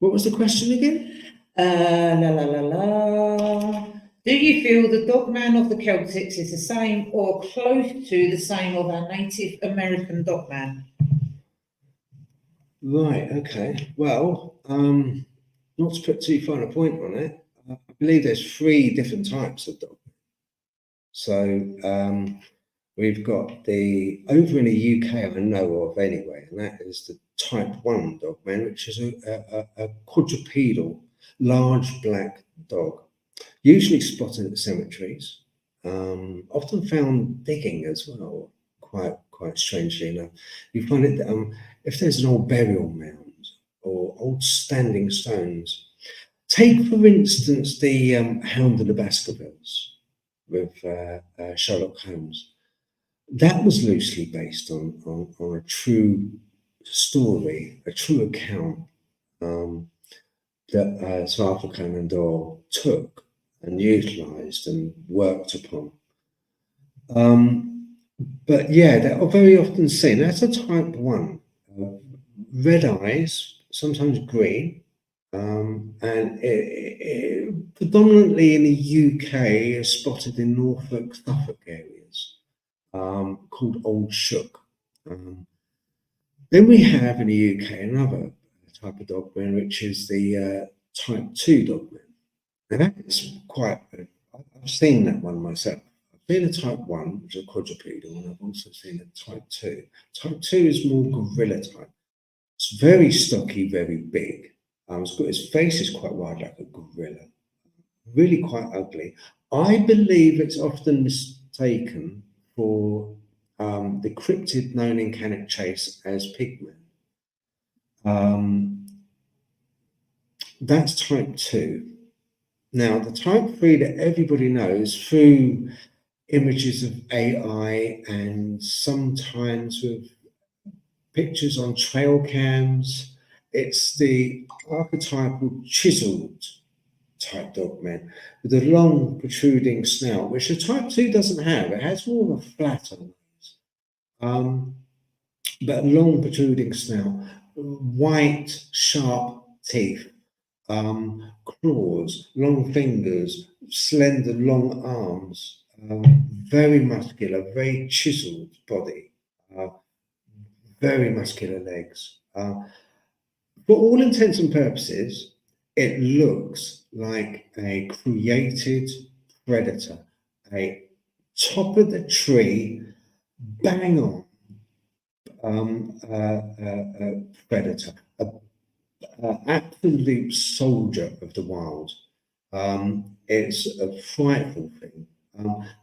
What was the question again? Do you feel the Dogman of the Celtics is the same or close to the same of our Native American Dogman? Right, okay. Well, not to put too fine a point on it, I believe there's 3 different types of dog. So we've got the, over in the UK I know of anyway, and that is the type 1 Dogman, which is a quadrupedal, large black dog, usually spotted at cemeteries, often found digging as well, quite strangely enough. You find it if there's an old burial mound or old standing stones. Take, for instance, the Hound of the Baskervilles with Sherlock Holmes. That was loosely based on a true story, a true account that Sir Arthur Conan Doyle took and utilised and worked upon. But yeah, they're very often seen. That's a type 1. Red eyes, sometimes green, and it predominantly in the UK is spotted in Norfolk, Suffolk areas, called Old Shook. Then we have in the UK another type of Dogman, which is the type 2 Dogman. Now that is quite, I've seen that one myself. I've seen a type 1, which is a quadrupedal, and I've also seen a type 2. Type 2 is more gorilla type. It's very stocky, very big. His face is quite wide, like a gorilla. Really quite ugly. I believe it's often mistaken for the cryptid known in Cannock Chase as Pigman. That's type 2. Now, the type 3 that everybody knows through images of AI and sometimes with pictures on trail cams, it's the archetypal chiseled type Dogman with a long protruding snout, which the type 2 doesn't have. It has more of a flat nose, but a long protruding snout, white, sharp teeth, claws, long fingers, slender, long arms, very muscular, very chiseled body, very muscular legs. For all intents and purposes, it looks like a created predator, a top of the tree, bang on predator, a absolute soldier of the wild. It's a frightful thing.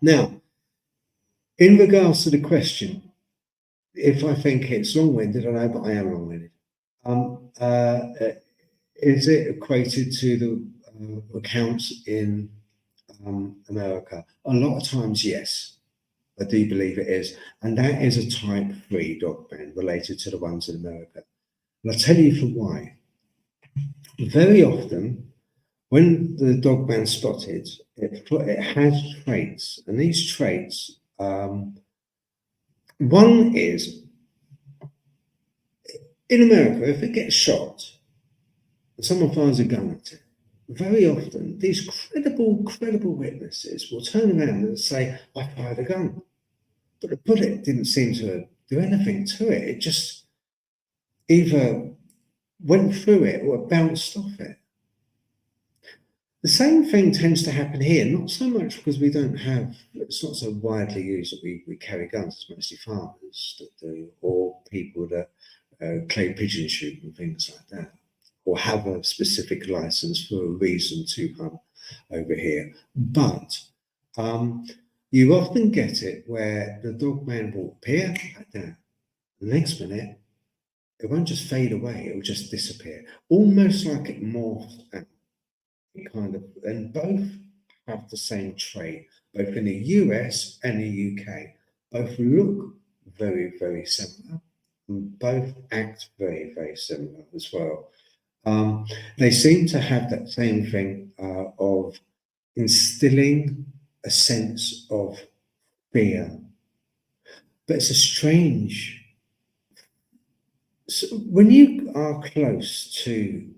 Now, in regards to the question, if I think it's long-winded, I know, but I am long-winded. Is it equated to the accounts in America? A lot of times, yes, I do believe it is. And that is a type 3 dogman related to the ones in America. And I'll tell you for why. Very often, when the dogman's spotted, it has traits. And these traits, one is, in America, if it gets shot, and someone fires a gun at it, very often these credible witnesses will turn around and say, I fired a gun. But the bullet didn't seem to do anything to it. It just either went through it or bounced off it. The same thing tends to happen here, not so much because we don't have, it's not so widely used that we carry guns, it's mostly farmers that do, or people that clay pigeon shoot and things like that, or have a specific license for a reason to hunt over here. But you often get it where the dogman will appear like that. The next minute, it won't just fade away, it will just disappear, almost like it morphs out. Kind of, and both have the same trait, both in the US and the UK. Both look very similar, and both act very similar as well. They seem to have that same thing of instilling a sense of fear, but it's a strange. So when you are close to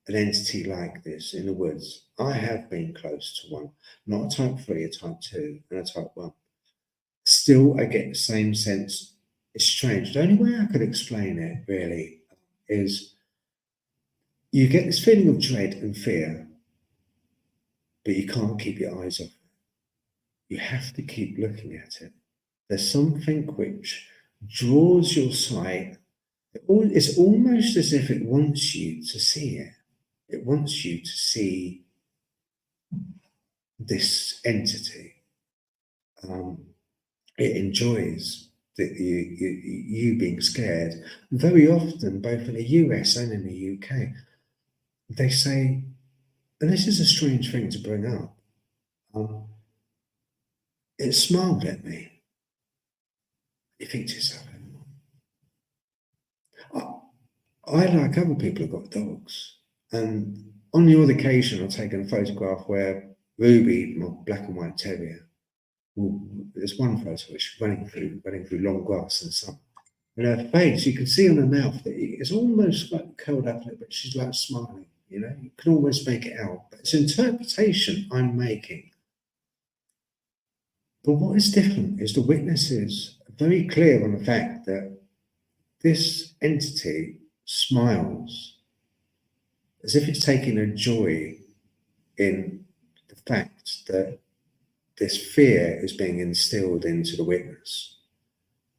an entity like this in the woods, I have been close to one, not a type 3, a type 2, and a type 1. Still, I get the same sense. It's strange. The only way I could explain it really is you get this feeling of dread and fear, but you can't keep your eyes off it. You have to keep looking at it. There's something which draws your sight. It's almost as if it wants you to see it. It wants you to see this entity. It enjoys you being scared. Very often, both in the US and in the UK, they say, and this is a strange thing to bring up, it smiled at me. You think to yourself, I, like other people, have got dogs. And on the odd occasion, I've taken a photograph where Ruby, my black and white terrier, there's one photo where she's running through long grass and sun. And her face, you can see on her mouth that it's almost like curled up a little bit. She's like smiling, you know, you can almost make it out. But it's an interpretation I'm making. But what is different is the witnesses are very clear on the fact that this entity smiles as if it's taking a joy in the fact that this fear is being instilled into the witness.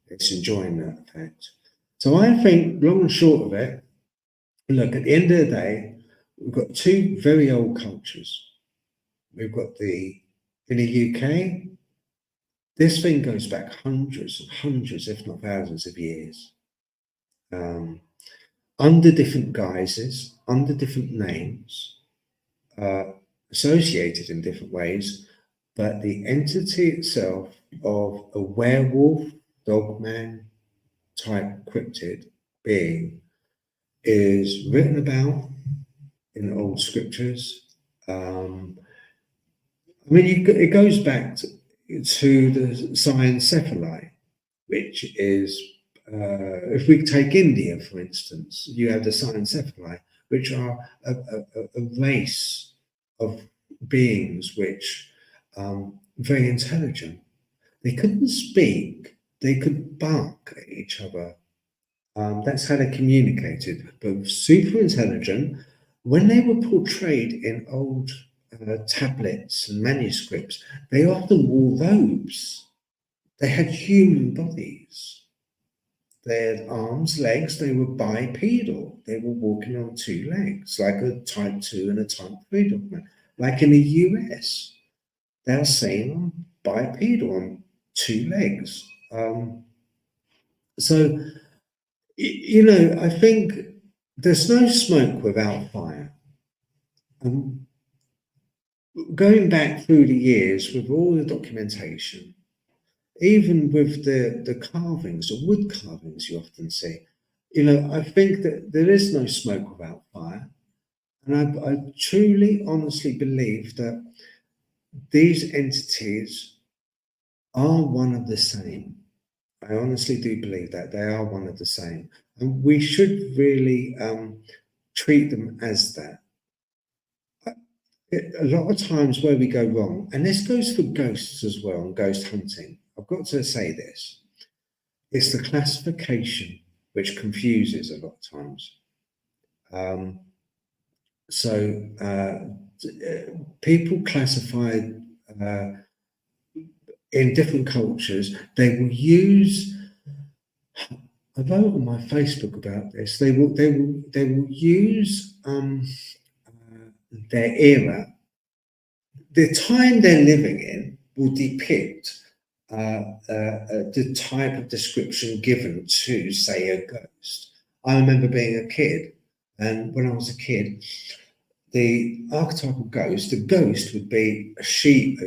It's enjoying that fact. So I think, long and short of it, look, at the end of the day, we've got two very old cultures. We've got in the UK, this thing goes back hundreds and hundreds, if not thousands of years. Under different guises, under different names, associated in different ways, but the entity itself of a werewolf, dogman type cryptid being is written about in old scriptures. I mean, it goes back to the Samhain, which is, if we take India, for instance, you have the Samhain, which are a race of beings which very intelligent. They couldn't speak, they could bark at each other. That's how they communicated, but super intelligent. When they were portrayed in old tablets and manuscripts, they often wore robes. They had human bodies. They had arms, legs, they were bipedal. They were walking on two legs, like a type 2 and a type 3 document. Like in the US, they're seen on bipedal, on two legs. So, I think there's no smoke without fire. Going back through the years with all the documentation, even with the carvings, the wood carvings you often see, I think that there is no smoke without fire. And I truly, honestly believe that these entities are one of the same. I honestly do believe that they are one of the same. And we should really treat them as that. A lot of times where we go wrong, and this goes for ghosts as well, and ghost hunting, I've got to say this, it's the classification which confuses a lot of times. People classify in different cultures, they will use, I wrote on my Facebook about this, they will use their era, the time they're living in will depict the type of description given to, say, a ghost. I remember being a kid, and when I was a kid, the archetypal ghost, the ghost would be a sheet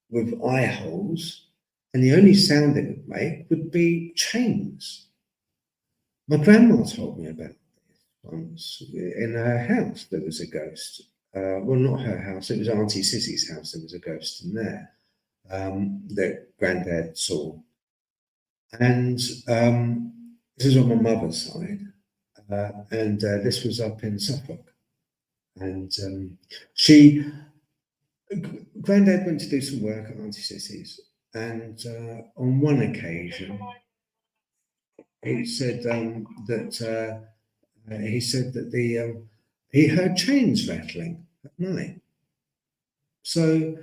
with eye holes, and the only sound it would make would be chains. My grandma told me about this once. In her house, there was a ghost. Well, not her house, it was Auntie Sissy's house. There was a ghost in there that Granddad saw. And this is on my mother's side. And this was up in Suffolk. And Granddad went to do some work at Auntie Sissy's. And on one occasion, he said that he heard chains rattling at night. So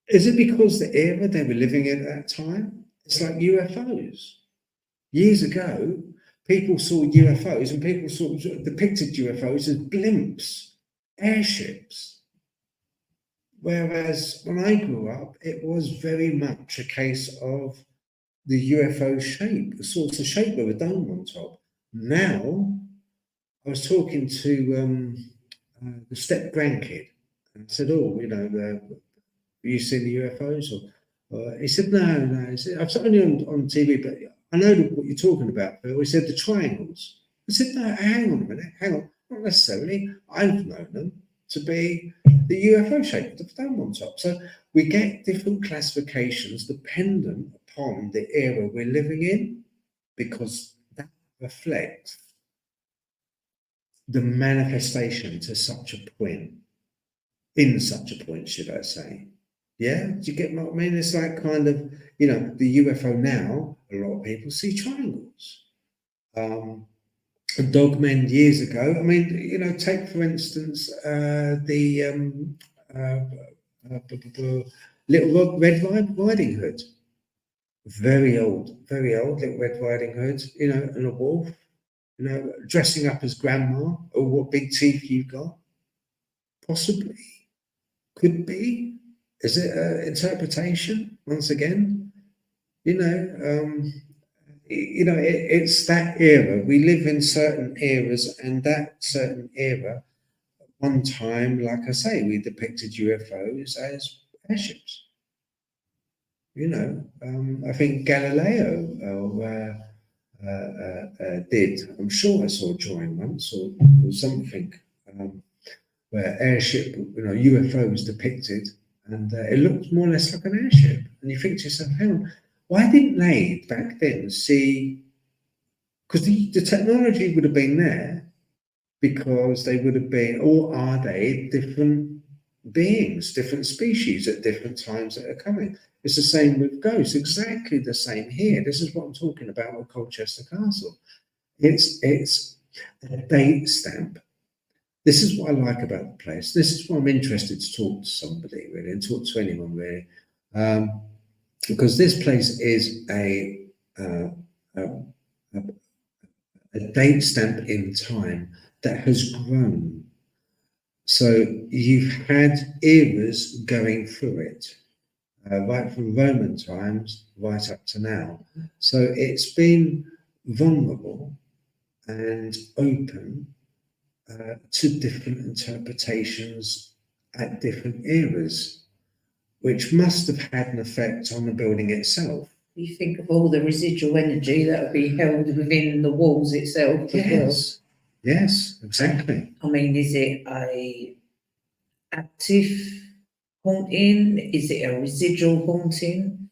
is it because the era they were living in at that time? It's like UFOs. Years ago, people saw UFOs and people depicted UFOs as blimps, airships. Whereas when I grew up, it was very much a case of the UFO shape, the sorts of shape with a dome on top. Now, I was talking to the step grandkid, and I said, "Oh, have you seen the UFOs?" Or he said, "No." He said, "I've seen it on TV, but I know what you're talking about." But he said the triangles. I said, "No, hang on a minute, not necessarily. I've known them to be the UFO shape with the dome on top." So we get different classifications dependent upon the era we're living in, because that reflects the manifestation to such a point, in such a point, should I say. Yeah, do you get what I mean? It's like kind of, the UFO now, a lot of people see triangles. Dogmen years ago, I mean, take for instance the Little Red Riding Hood. Very old Little Red Riding Hood, and a wolf, dressing up as grandma. Oh, what big teeth you've got. Possibly. Could be. Is it interpretation? Once again, it's that era. We live in certain eras, and that certain era, one time, like I say, we depicted UFOs as airships. I think Galileo did. I'm sure I saw a drawing once or something where airship, UFO was depicted, and it looked more or less like an airship. And you think to yourself, hang on, why didn't they back then see? Because the technology would have been there, because they would have been, or are they different beings, different species at different times that are coming. It's the same with ghosts, exactly the same here. This is what I'm talking about with Colchester Castle. It's a date stamp. This is what I like about the place. This is why I'm interested to talk to somebody, really, and talk to anyone, really. Because this place is a date stamp in time that has grown. So you've had eras going through it, right from Roman times right up to now. So it's been vulnerable and open to different interpretations at different eras, which must have had an effect on the building itself. You think of all the residual energy that would be held within the walls itself as well. Yes, exactly. I mean, is it a active haunting? Is it a residual haunting?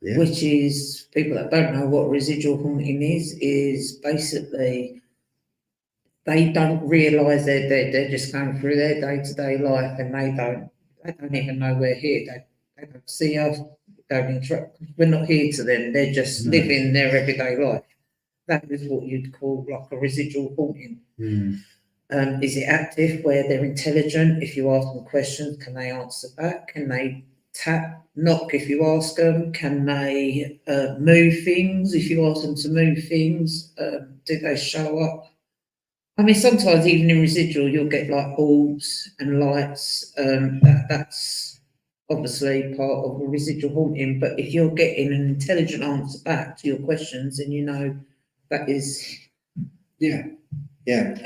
Yeah. Which is, people that don't know what residual haunting is basically they don't realise they're dead. They're just going through their day-to-day life and they don't even know we're here. They don't see us, don't interact. We're not here to them. They're just living their everyday life. That is what you'd call like a residual haunting. Is it active where they're intelligent? If you ask them questions, can they answer back? Can they knock if you ask them? Can they move things if you ask them to move things? Do they show up? I mean, sometimes even in residual, you'll get like orbs and lights. That's obviously part of a residual haunting. But if you're getting an intelligent answer back to your questions, then you know that is an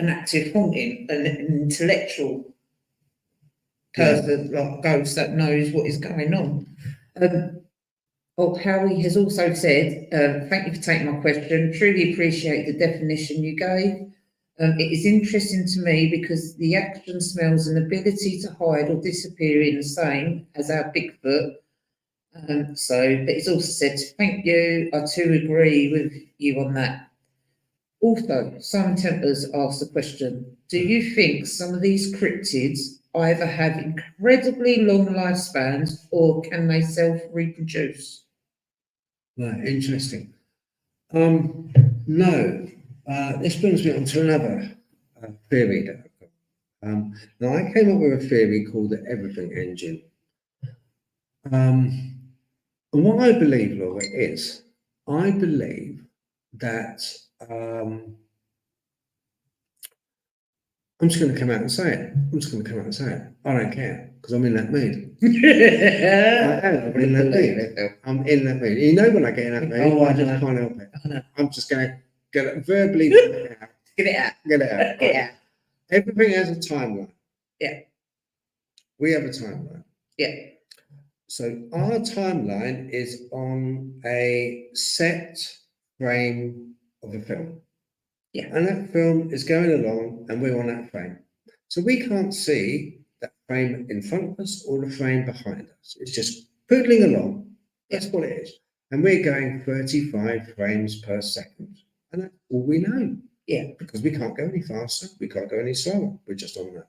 active haunting, an intellectual person, like ghost that knows what is going on. Howie has also said, thank you for taking my question. Truly appreciate the definition you gave. It is interesting to me because the action, smells and ability to hide or disappear in the same as our Bigfoot. But it's also said, thank you, I too agree with you on that. Also, Simon Tempers asked the question, do you think some of these cryptids either have incredibly long lifespans or can they self-reproduce? Right, interesting. No. This brings me on to another theory that I've got. Now, I came up with a theory called the everything engine. And what I believe, Laura, is I believe that I'm just going to come out and say it. I don't care because I'm in that mood. I'm in that mood. I'm in that mood. You know when I get in that mood, I just can't help it. I'm just going to get it verbally. Get it out. Everything has a timeline. Yeah. We have a timeline. Yeah. So our timeline is on a set frame of a film. Yeah. And that film is going along and we're on that frame. So we can't see that frame in front of us or the frame behind us. It's just poodling along. That's what it is. And we're going 35 frames per second. And that's all we know. Yeah. Because we can't go any faster. We can't go any slower. We're just on that.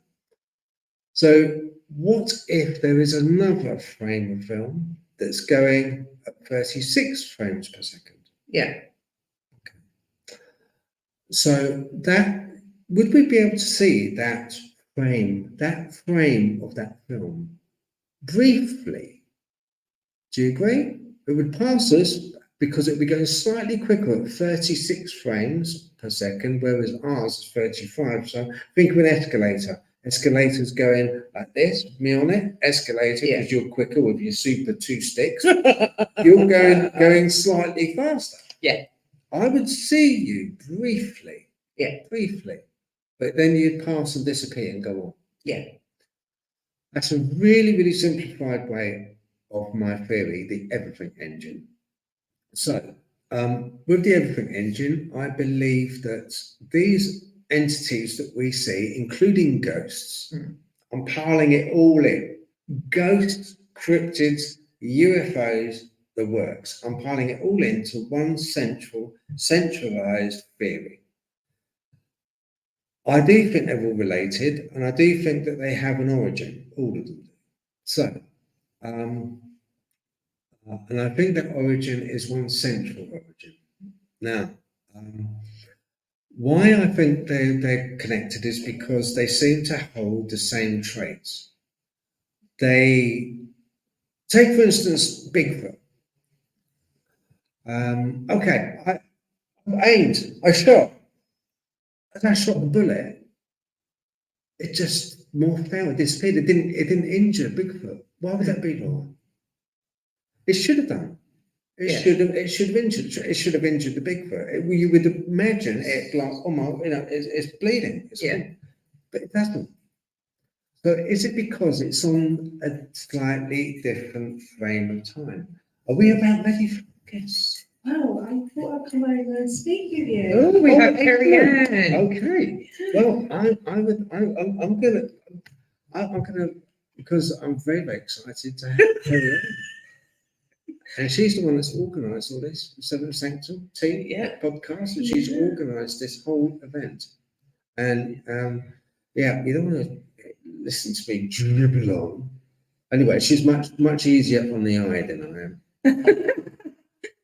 So what if there is another frame of film that's going at 36 frames per second? Yeah. So that, would we be able to see that frame of that film briefly? Do you agree? It would pass us because it would be going slightly quicker at 36 frames per second, whereas ours is 35. So think of an escalator. Escalator's going like this, me on it, escalator, because you're quicker with your super 2 sticks. You're going slightly faster. Yeah. I would see you briefly. Yeah. Briefly. But then you'd pass and disappear and go on. Yeah. That's a really, really simplified way of my theory, the everything engine. So, with the everything engine, I believe that these entities that we see, including ghosts, I'm piling it all in. Ghosts, cryptids, UFOs, the works. I'm piling it all into one centralized theory. I do think they're all related, and I do think that they have an origin, all of them. So, and I think that origin is one central origin. Now, why I think they're connected is because they seem to hold the same traits. They take, for instance, Bigfoot. Okay, I aimed, I shot. As I shot the bullet, it just morphed out, it disappeared. It didn't injure Bigfoot. Why would that be, Laura? It should have done. It should have injured the Bigfoot. You would imagine it like, oh my, it's bleeding. But it doesn't. So is it because it's on a slightly different frame of time? Are we about ready for guests? Well, I thought I'd come over and speak with you. Oh, we have Carrie Ann. Okay. Well, I'm gonna, because I'm very, very excited to have Carrie Ann. And she's the one that's organised all this, Seventh Sanctum team podcast, and she's organised this whole event. And you don't want to listen to me dribble on. Anyway, she's much easier on the eye than I am.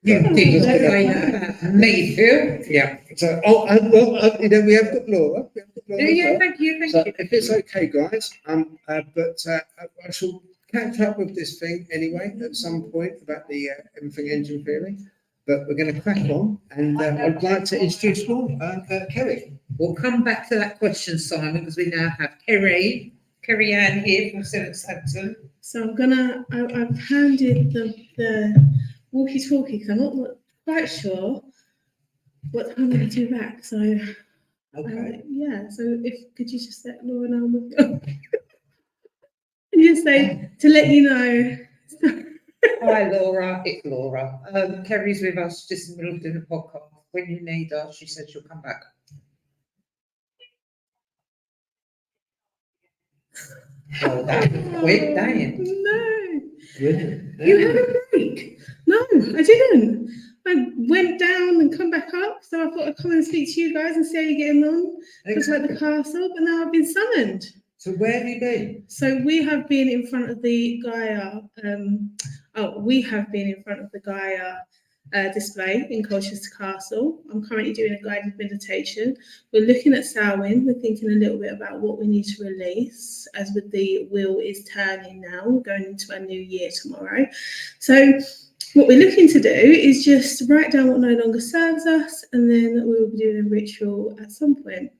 You did say that about me, Phil. Yeah. So, we have got Laura. Yeah, thank you. If it's okay, guys, but I shall catch up with this thing anyway at some point about the everything engine theory. But we're going to crack on, and I'd like to introduce Laura, Kerry. We'll come back to that question, Simon, because we now have Carrie Ann here from Seventh Sanctum. So I've handed the walkie-talkie because I'm not quite sure what time I'm going to do back. So Okay. so could you just let Laura know I'm and just say to let you know. Hi, Laura. It's Laura. Kerry's with us just in the middle of doing the podcast. When you need her, she said she'll come back. Oh, that was quick, damn. No. Yeah. You had a break? No, I didn't. I went down and come back up, so I thought I'd come and speak to you guys and see how you're getting on. Just like the castle, but now I've been summoned. So where have you been? So we have been in front of the Gaia. We have been in front of the Gaia display in Colchester Castle. I'm currently doing a guided meditation. We're looking at Samhain. We're thinking a little bit about what we need to release, as with the wheel is turning now. We're going into a new year tomorrow. So what we're looking to do is just write down what no longer serves us, and then we will be doing a ritual at some point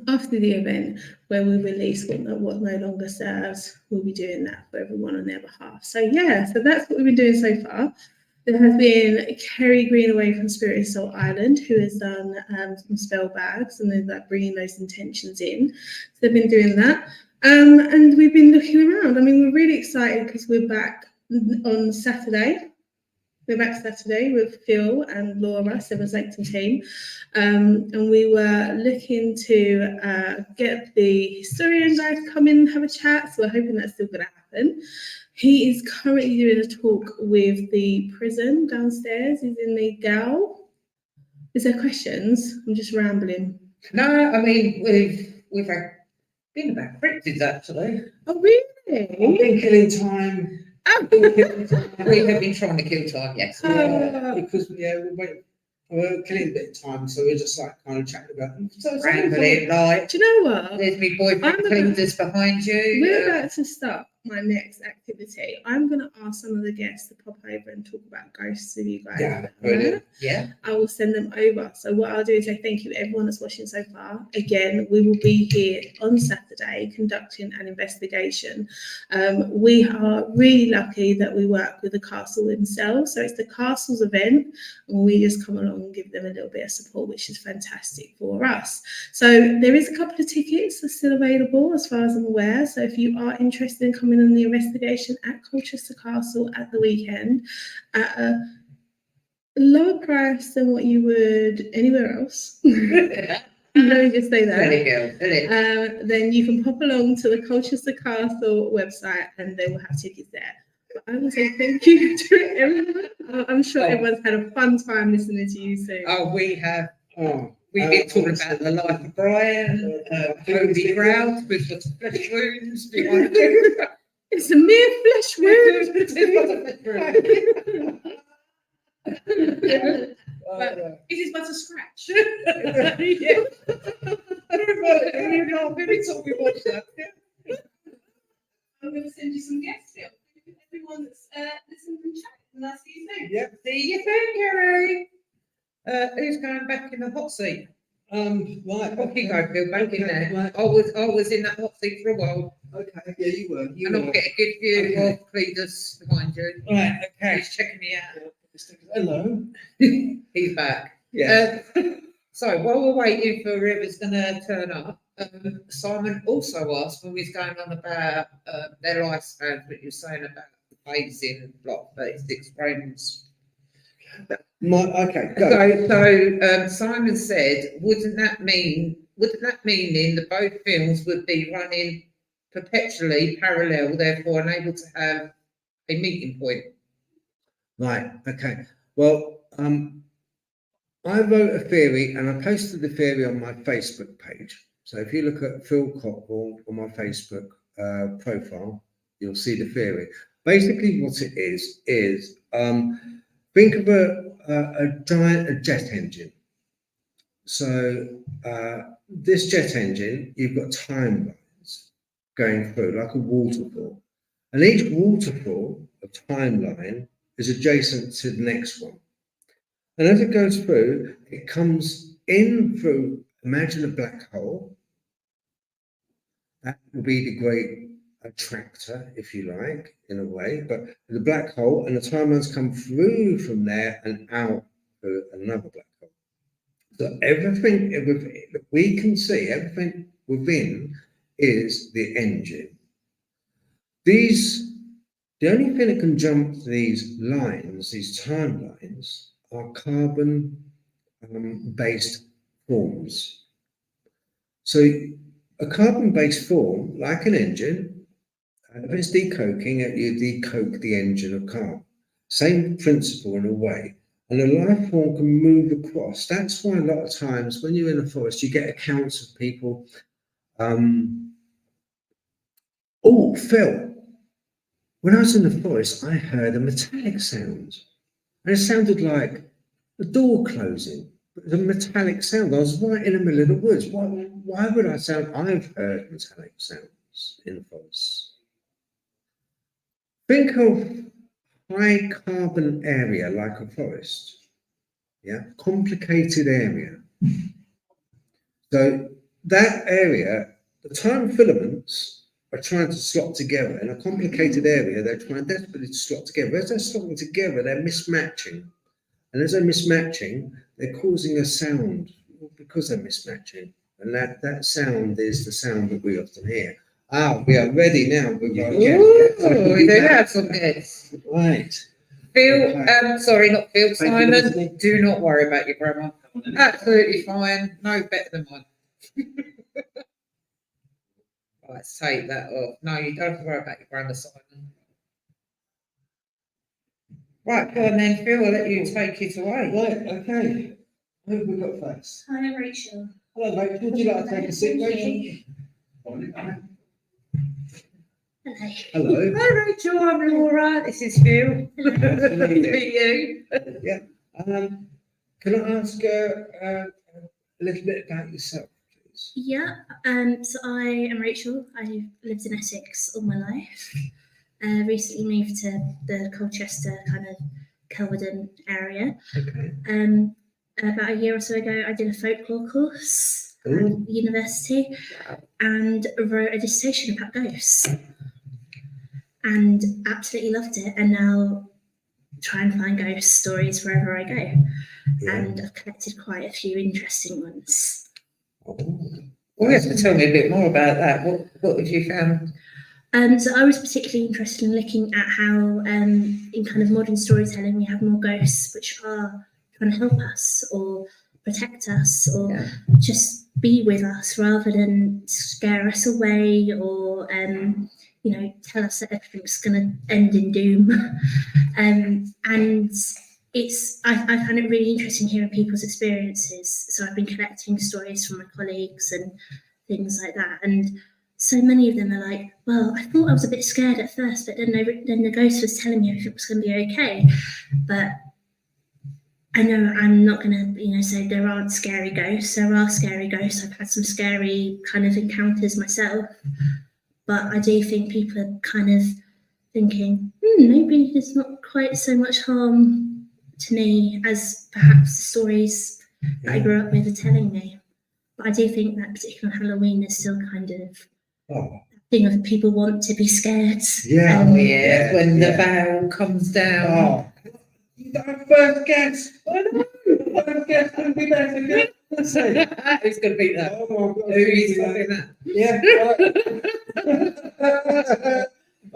after the event where we release what no longer serves. We'll be doing that for everyone on their behalf. So so that's what we've been doing so far. There has been Kerry Greenaway from Spirit and Soul Island, who has done some spell bags, and they're bringing those intentions in. So they've been doing that, and we've been looking around. I mean, we're really excited because we're back on Saturday. We're back Saturday with Phil and Laura, Seventh Sanctum team, and we were looking to get the historian guy to come in and have a chat. So we're hoping that's still going to happen. He is currently doing a talk with the prison downstairs. He's in the GAL. Is there questions? I'm just rambling. No, I mean we've been about cryptids actually. Oh really? I've been killing time. We have been trying to kill time, yes. Because we're killing a bit of time, so we're just like kind of chatting about them. So it's Rambling, like, Do you know what? there's my boyfriend Cletus behind you. We're about to start my next activity. I'm going to ask some of the guests to pop over and talk about ghosts with you guys. Yeah, Right? Yeah. I will send them over. So what I'll do is say thank you to everyone that's watching so far. Again, we will be here on Saturday conducting an investigation. We are really lucky that we work with the castle themselves. So it's the castle's event, and we just come along and give them a little bit of support, which is fantastic for us. So there is a couple of tickets that's still available as far as I'm aware. So if you are interested in coming on the investigation at Colchester Castle at the weekend at a lower price than what you would anywhere else. Let me just say that. Very good. Then you can pop along to the Colchester Castle website and they will have tickets there. But I will say thank you to everyone. I'm sure everyone's had a fun time listening to you soon. Oh, we have. We've been talking about the life of Brian, Toby Crowd with the flesh wounds behind him. It's a mere flesh wound. But it is but a scratch. Yeah. Every time we watch that. I'm going to send you some guests still. Everyone that's listened and chatted, and I'll see you soon. Yep. See you soon, Gary. Who's going back in the hot seat? Right. Off you go, Phil, back in there. Right. I was in that hot seat for a while, Okay. Yeah, you were. and I'll get a good view Okay. of Cletus behind you. Right. Okay. He's checking me out. Hello. He's back. Yeah. So while we're waiting for whoever's going to turn up, Simon also asked when we was going on about their lifespan, what you were saying about the phasing, block 36 frames. Okay. Go. So Simon said, wouldn't that mean that both films would be running perpetually parallel, therefore unable to have a meeting point? Right. Okay. Well, I wrote a theory and I posted the theory on my Facebook page. So if you look at Phil Cockrell on my Facebook profile, you'll see the theory. Basically, what it is think of a jet engine. So this jet engine, you've got timelines going through like a waterfall, and each waterfall of timeline is adjacent to the next one. And as it goes through, it comes in through, imagine a black hole. That will be the great attractor, if you like, in a way. But the black hole and the timelines come through from there and out through another black hole. So everything that we can see, everything within is the engine. The only thing that can jump these lines, these timelines, are carbon based forms. So a carbon based form, like an engine, if it's decoking, you decoke the engine of carbon. Same principle in a way. And a life form can move across. That's why a lot of times when you're in a forest, you get accounts of people. Oh, Phil, when I was in the forest, I heard a metallic sound. And it sounded like a door closing. It was a metallic sound. I was right in the middle of the woods. Why would I sound? I've heard metallic sounds in the forest. Think of high carbon area like a forest. Yeah, complicated area. So that area, the time filaments are trying to slot together in a complicated area. They're trying desperately to slot together. As they're slotting together, they're mismatching. And as they're mismatching, they're causing a sound because they're mismatching. And that sound is the sound that we often hear. We are ready now. We do have some guests. Right. Phil, Okay. sorry, not Phil, Thank you, Simon, Leslie. do not worry about your grammar. Absolutely fine, no better than mine. Right, take that off. No, you don't have to worry about your grammar, Simon. Right, go on then, Phil, I'll let you take it away. Right. Okay. Who have we got first? Hi, I'm Rachel. Hello, Rachel. Would you like to take a seat, Rachel? Hello. Hello. Hi, Rachel, I'm Laura. This is Phil. Nice to meet you. Yeah. Can I ask a little bit about yourself, please? Yeah, so I am Rachel. I've lived in Essex all my life. Recently moved to the Colchester kind of Kelvedon area. Okay. About a year or so ago, I did a folklore course at Ooh. university and wrote a dissertation about ghosts. And absolutely loved it. And now try and find ghost stories wherever I go. Yeah. And I've collected quite a few interesting ones. Oh. Well, you have to tell me a bit more about that. What have you found? So I was particularly interested in looking at how, in kind of modern storytelling, we have more ghosts which are trying to help us or protect us or just be with us rather than scare us away or, tell us that everything's going to end in doom. And I find it really interesting hearing people's experiences. So I've been collecting stories from my colleagues and things like that. And so many of them are like, well, I thought I was a bit scared at first, but then the ghost was telling me everything was going to be okay. But I know I'm not going to, say there aren't scary ghosts. There are scary ghosts. I've had some scary kind of encounters myself. But I do think people are kind of thinking, maybe there's not quite so much harm to me as perhaps the stories that I grew up with are telling me. But I do think that particular Halloween is still kind of thing of people want to be scared. Yeah. When the veil comes down. Oh, that first guess. I know. First guess couldn't be better. Who's going to beat that? Oh my God. Who's going to beat that? Yeah.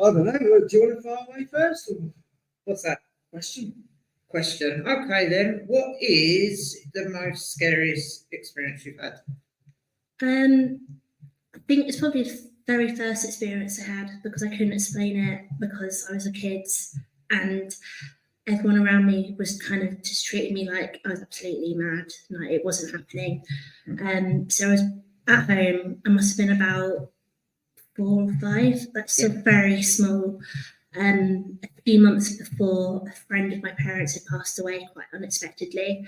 I don't know. Do you want to fire away first? Or? What's that? Question. Okay then. What is the most scariest experience you've had? I think it's probably the very first experience I had because I couldn't explain it because I was a kid and everyone around me was kind of just treating me like I was absolutely mad, like it wasn't happening. So I was at home. I must have been about 4 or 5, but still very small. A few months before, a friend of my parents had passed away quite unexpectedly,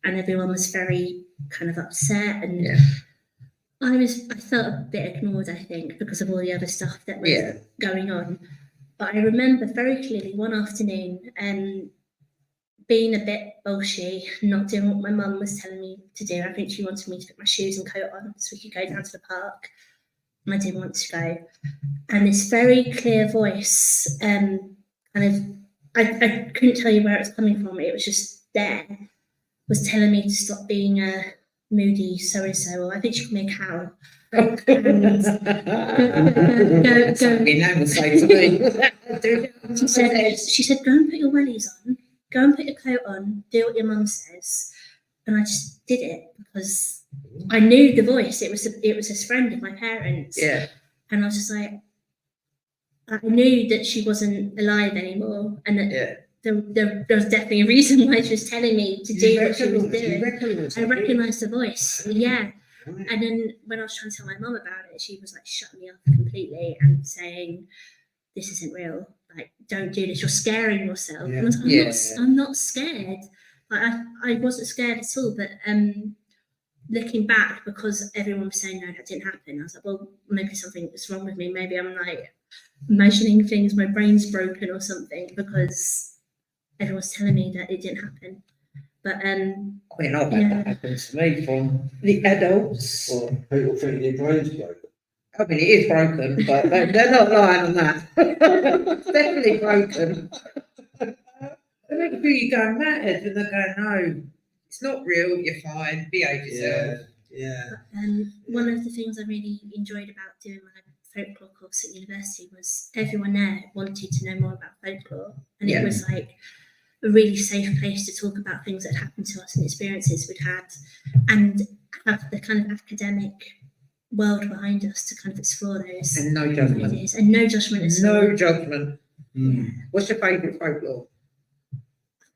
and everyone was very kind of upset. And I felt a bit ignored, I think, because of all the other stuff that was going on. But I remember very clearly one afternoon, being a bit bolshy, not doing what my mum was telling me to do. I think she wanted me to put my shoes and coat on so we could go down to the park. And I didn't want to go. And this very clear voice, I couldn't tell you where it was coming from. It was just there, was telling me to stop being a moody so-and-so, or I think she called me a cow. She said, go and put your wellies on, go and put your coat on, do what your mum says. And I just did it because I knew the voice. It was this friend of my parents. Yeah. And I was just like, I knew that she wasn't alive anymore, and that there was definitely a reason why she was telling me to do what she was doing. I recognised the voice. Yeah. And then when I was trying to tell my mum about it, she was like shutting me up completely and saying, "This isn't real. Like, don't do this. You're scaring yourself." And I was like, I'm not scared. Like, I wasn't scared at all. But looking back, because everyone was saying no, that didn't happen, I was like, well, maybe something is wrong with me. Maybe I'm like imagining things. My brain's broken or something because everyone's telling me that it didn't happen. But that happens to me from the adults. Well, people think your brain's broken. I mean, it is broken, but they're not lying on that. It's definitely broken. And then people you going mad, and they're going, no, it's not real. You're fine. Behave yourself. Yeah. One of the things I really enjoyed about doing my folklore course at university was everyone there wanted to know more about folklore, and it was like a really safe place to talk about things that happened to us and experiences we'd had, and have the kind of academic world behind us to kind of explore those and no judgment ideas. And no judgment at all. No judgment. What's your favourite folklore?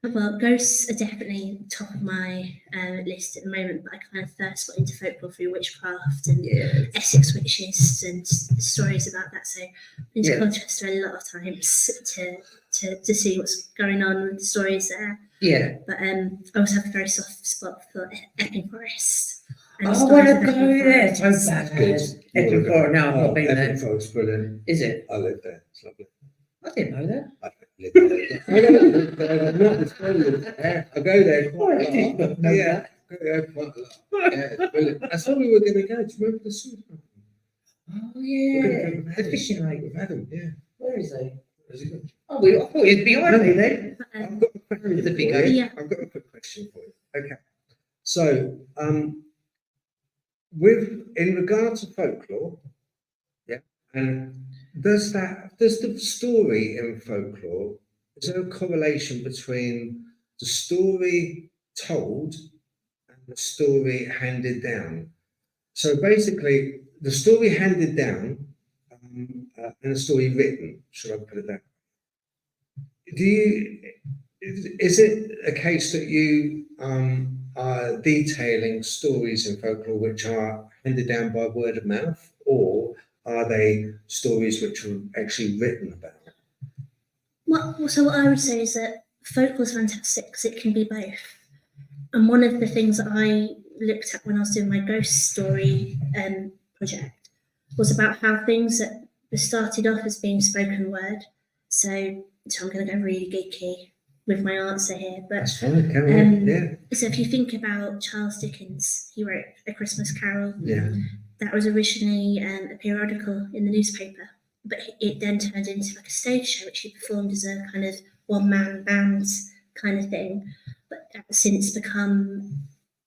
Well, ghosts are definitely top of my list at the moment, but I kind of first got into folklore through witchcraft and Essex witches and stories about that. So I've been to Colchester a lot of times to see what's going on with the stories there. Yeah. But I also have a very soft spot for Epping Forest. I want to go there. So that's good. Epping Forest. No, I've not been there. Epping Forest, brilliant. Is it? I live there. It's lovely. I didn't know that. I go there quite a lot. Yeah, I go there quite a lot. Yeah, it's brilliant. That's where we were going to go. Do you remember the sword? Oh, yeah. The fishing lake. With Adam, yeah. Where is he? Is he good? Oh, I thought he'd be on me then. I've got a question for you. I've got a quick question for you. Okay. So, in regard to folklore, and does the story in folklore, is there a correlation between the story told and the story handed down? So basically, the story handed down and the story written, should I put it that way? Is it a case that you are detailing stories in folklore which are handed down by word of mouth, or are they stories which were actually written about? So what I would say is that folklore is fantastic because it can be both. And one of the things that I looked at when I was doing my ghost story project was about how things that started off as being spoken word. So I'm going to go really geeky with my answer here, but That's fine, carry on. Yeah. so if you think about Charles Dickens, he wrote A Christmas Carol. Yeah. That was originally a periodical in the newspaper, but it then turned into like a stage show, which he performed as a kind of one-man band kind of thing. But that's since become,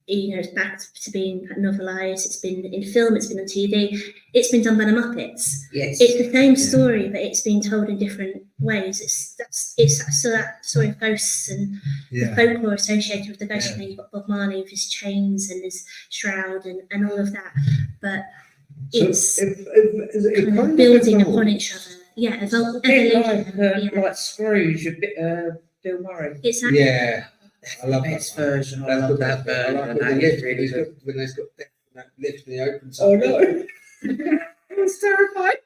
it's back to being novelised. It's been in film, it's been on TV, it's been done by the Muppets. Yes. It's the same story, but it's been told in different ways. So that story of ghosts and the folklore associated with the ghost. You've got Bob Marley with his chains and his shroud and all of that. But it's kind of building upon each other. Yeah, A bit like Scrooge, a bit Bill Murray. Exactly. Yeah. I love Best that version. I That's love good. that version. I like and when that the is lift, really good. when they've got that lift and he opens up. Oh no! It's terrifying.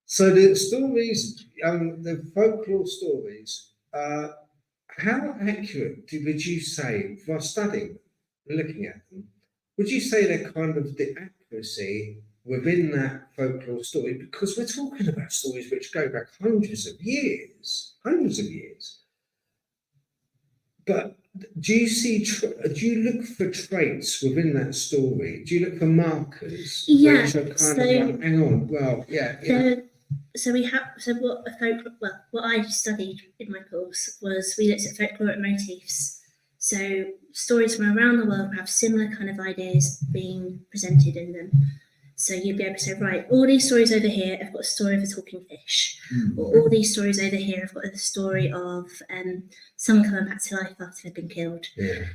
So the stories, the folklore stories, how accurate would you say, while studying, looking at them, would you say they're kind of the accuracy within that folklore story? Because we're talking about stories which go back hundreds of years. But do you see? Do you look for traits within that story? Do you look for markers? Yeah, Which are kind so- of like, hang on. Well, yeah. What I studied in my course was we looked at folkloric motifs. So stories from around the world have similar kind of ideas being presented in them. So you'd be able to say, right, all these stories over here have got a story of a talking fish. Or all these stories over here have got a story of someone coming back to life after they've been killed. Yeah.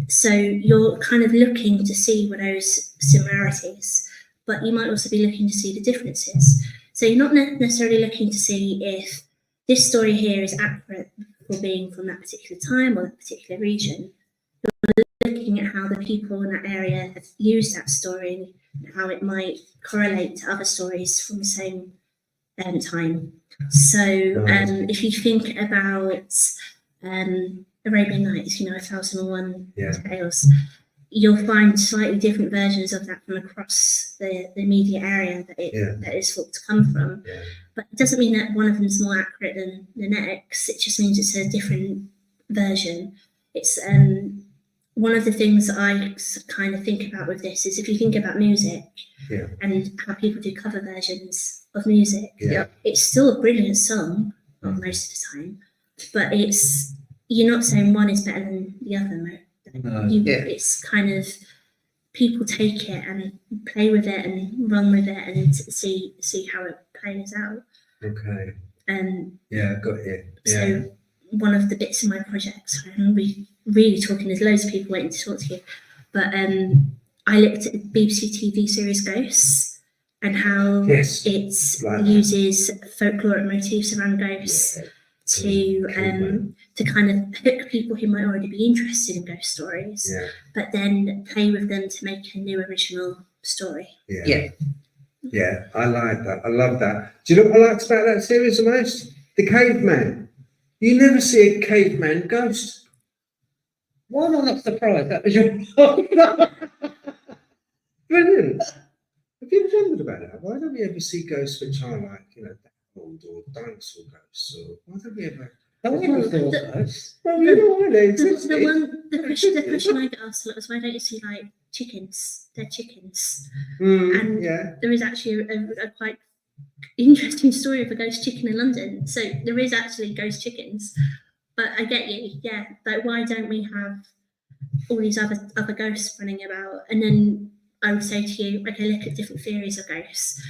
So you're kind of looking to see what those similarities, but you might also be looking to see the differences. So you're not necessarily looking to see if this story here is accurate for being from that particular time or that particular region. You're looking at how the people in that area have used that story and how it might correlate to other stories from the same time. So if you think about Arabian Nights, 1001 Tales, you'll find slightly different versions of that from across the immediate area that it's thought to come from. Yeah. But it doesn't mean that one of them is more accurate than the next. It just means it's a different version. It's one of the things that I kind of think about with this is if you think about music and how people do cover versions of music, it's still a brilliant song most of the time, but you're not saying one is better than the other. It's kind of people take it and play with it and run with it and see how it plays out. Okay. Got it. So one of the bits in my project, so I'm really talking, there's loads of people waiting to talk to you, but I looked at the BBC TV series Ghosts and how it uses folkloric motifs around ghosts to kind of hook people who might already be interested in ghost stories, but then play with them to make a new original story. Yeah, I like that. I love that. Do you know what I liked about that series the most? The caveman. You never see a caveman ghost. Why am I not surprised? That was your Brilliant. Have you ever wondered about that? Why don't we ever see ghosts which are like, old or dinosaur ghosts? Or why don't we ever? Well, you know why they exist. The question I get asked a lot is why don't you see like chickens? They're chickens. And there is actually a quite interesting story of a ghost chicken in London. So there is actually ghost chickens. But I get you, like why don't we have all these other ghosts running about? And then I would say to you, okay, look at different theories of ghosts.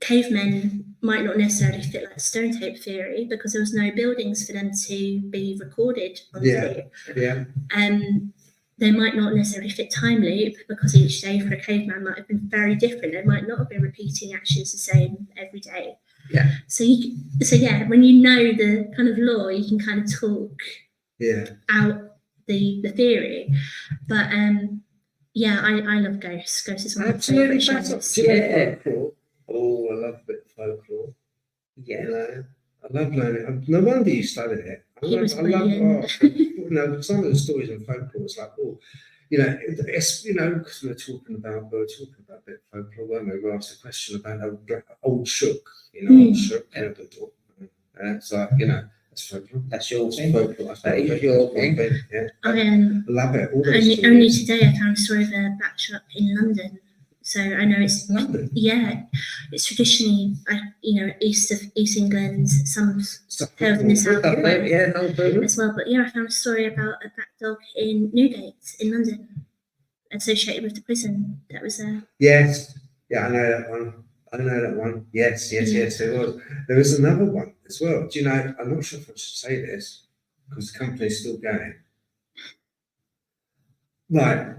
Cavemen might not necessarily fit like stone tape theory because there was no buildings for them to be recorded on tape. They might not necessarily fit time loop because each day for a caveman might have been very different. They might not have been repeating actions the same every day. So when you know the kind of law, you can kind of talk out the theory. But Yeah, I love ghosts. Ghosts is one of my Absolutely favourite fantastic. shows. Do you know Folklore. Oh, I love a bit of folklore. Yeah. You know, I love learning. No wonder you studied it. It was I love brilliant. you know, some of the stories in folklore was like, oh, you know, it's, you know, because we were talking about a bit of folklore, weren't we? We asked a question about old shook, you know, old shook, you know, the door. And it's like, you know, that's folklore. That's your That's thing. folklore. That's That my is thing. your That's my thing. thing. Yeah. I Love it. All those only stories. today I found a story of a back shop in London. So I know it's London. yeah, it's traditionally you know east England, some held in the south Up there, yeah, no problem. as well. But yeah, I found a story about a black dog in Newgate in London, associated with the prison that was there. Yes. Yeah, I know that one. I know that one. Yes, there was. There was another one as well. Do you know, I'm not sure if I should say this because the company's still going. Right.